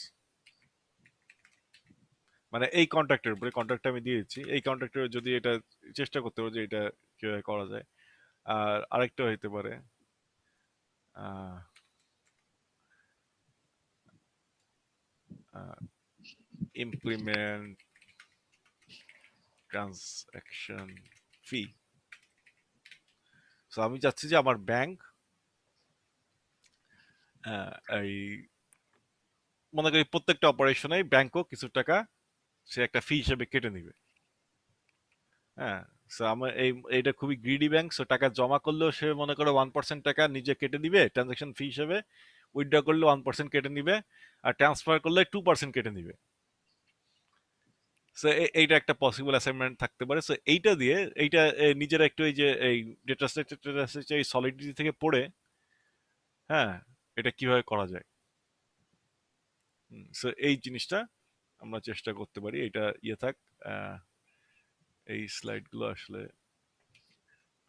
মানে এই কন্ট্রাক্টের উপরে, কন্ট্রাক্ট আমি দিয়ে দিচ্ছি, এই কন্ট্রাক্টর যদি এটা চেষ্টা করতে পারো যে এটা কিভাবে করা যায়। আর আরেকটা হইতে পারে ইমপ্লিমেন্ট ট্রানজাকশন ফি। সো আমি চাচ্ছি যে আমার ব্যাংক এই মনে করি প্রত্যেকটা অপারেশনে ব্যাংকও কিছু টাকা সে একটা ফি হিসেবে কেটে নিবে। হ্যাঁ, সো আমার এইটা খুবই গ্রিডি ব্যাংক। সো টাকা জমা করলেও সে মনে করো 1% টাকা নিজে কেটে নিবে ট্রানজাকশন ফি হিসেবে, উইথড্র করলে 1% কেটে নিবে, আর ট্রান্সফার করলে 2% কেটে নিবে। সো এইটা একটা পসিবল অ্যাসাইনমেন্ট থাকতে পারে। সো এইটা দিয়ে এইটা নিজেরা একটু এই যে এই ডেটা স্ট্রাকচার এই সলিডিটি থেকে পড়ে, হ্যাঁ, এটা কিভাবে করা যায়। সো এই জিনিসটা আমরা চেষ্টা করতে পারি। এটা ইয়ে থাক, আহ, এই স্লাইড গুলো আসলে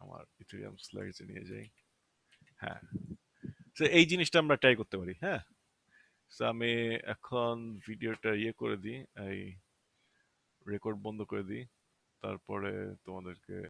আমার ইথেরিয়াম স্লাইডে নিয়ে যাই। হ্যাঁ, তো এই জিনিসটা আমরা ট্রাই করতে পারি। হ্যাঁ, তো আমি এখন ভিডিওটা ইয়ে করে দিই, এই রেকর্ড বন্ধ করে দিই, তারপরে তোমাদেরকে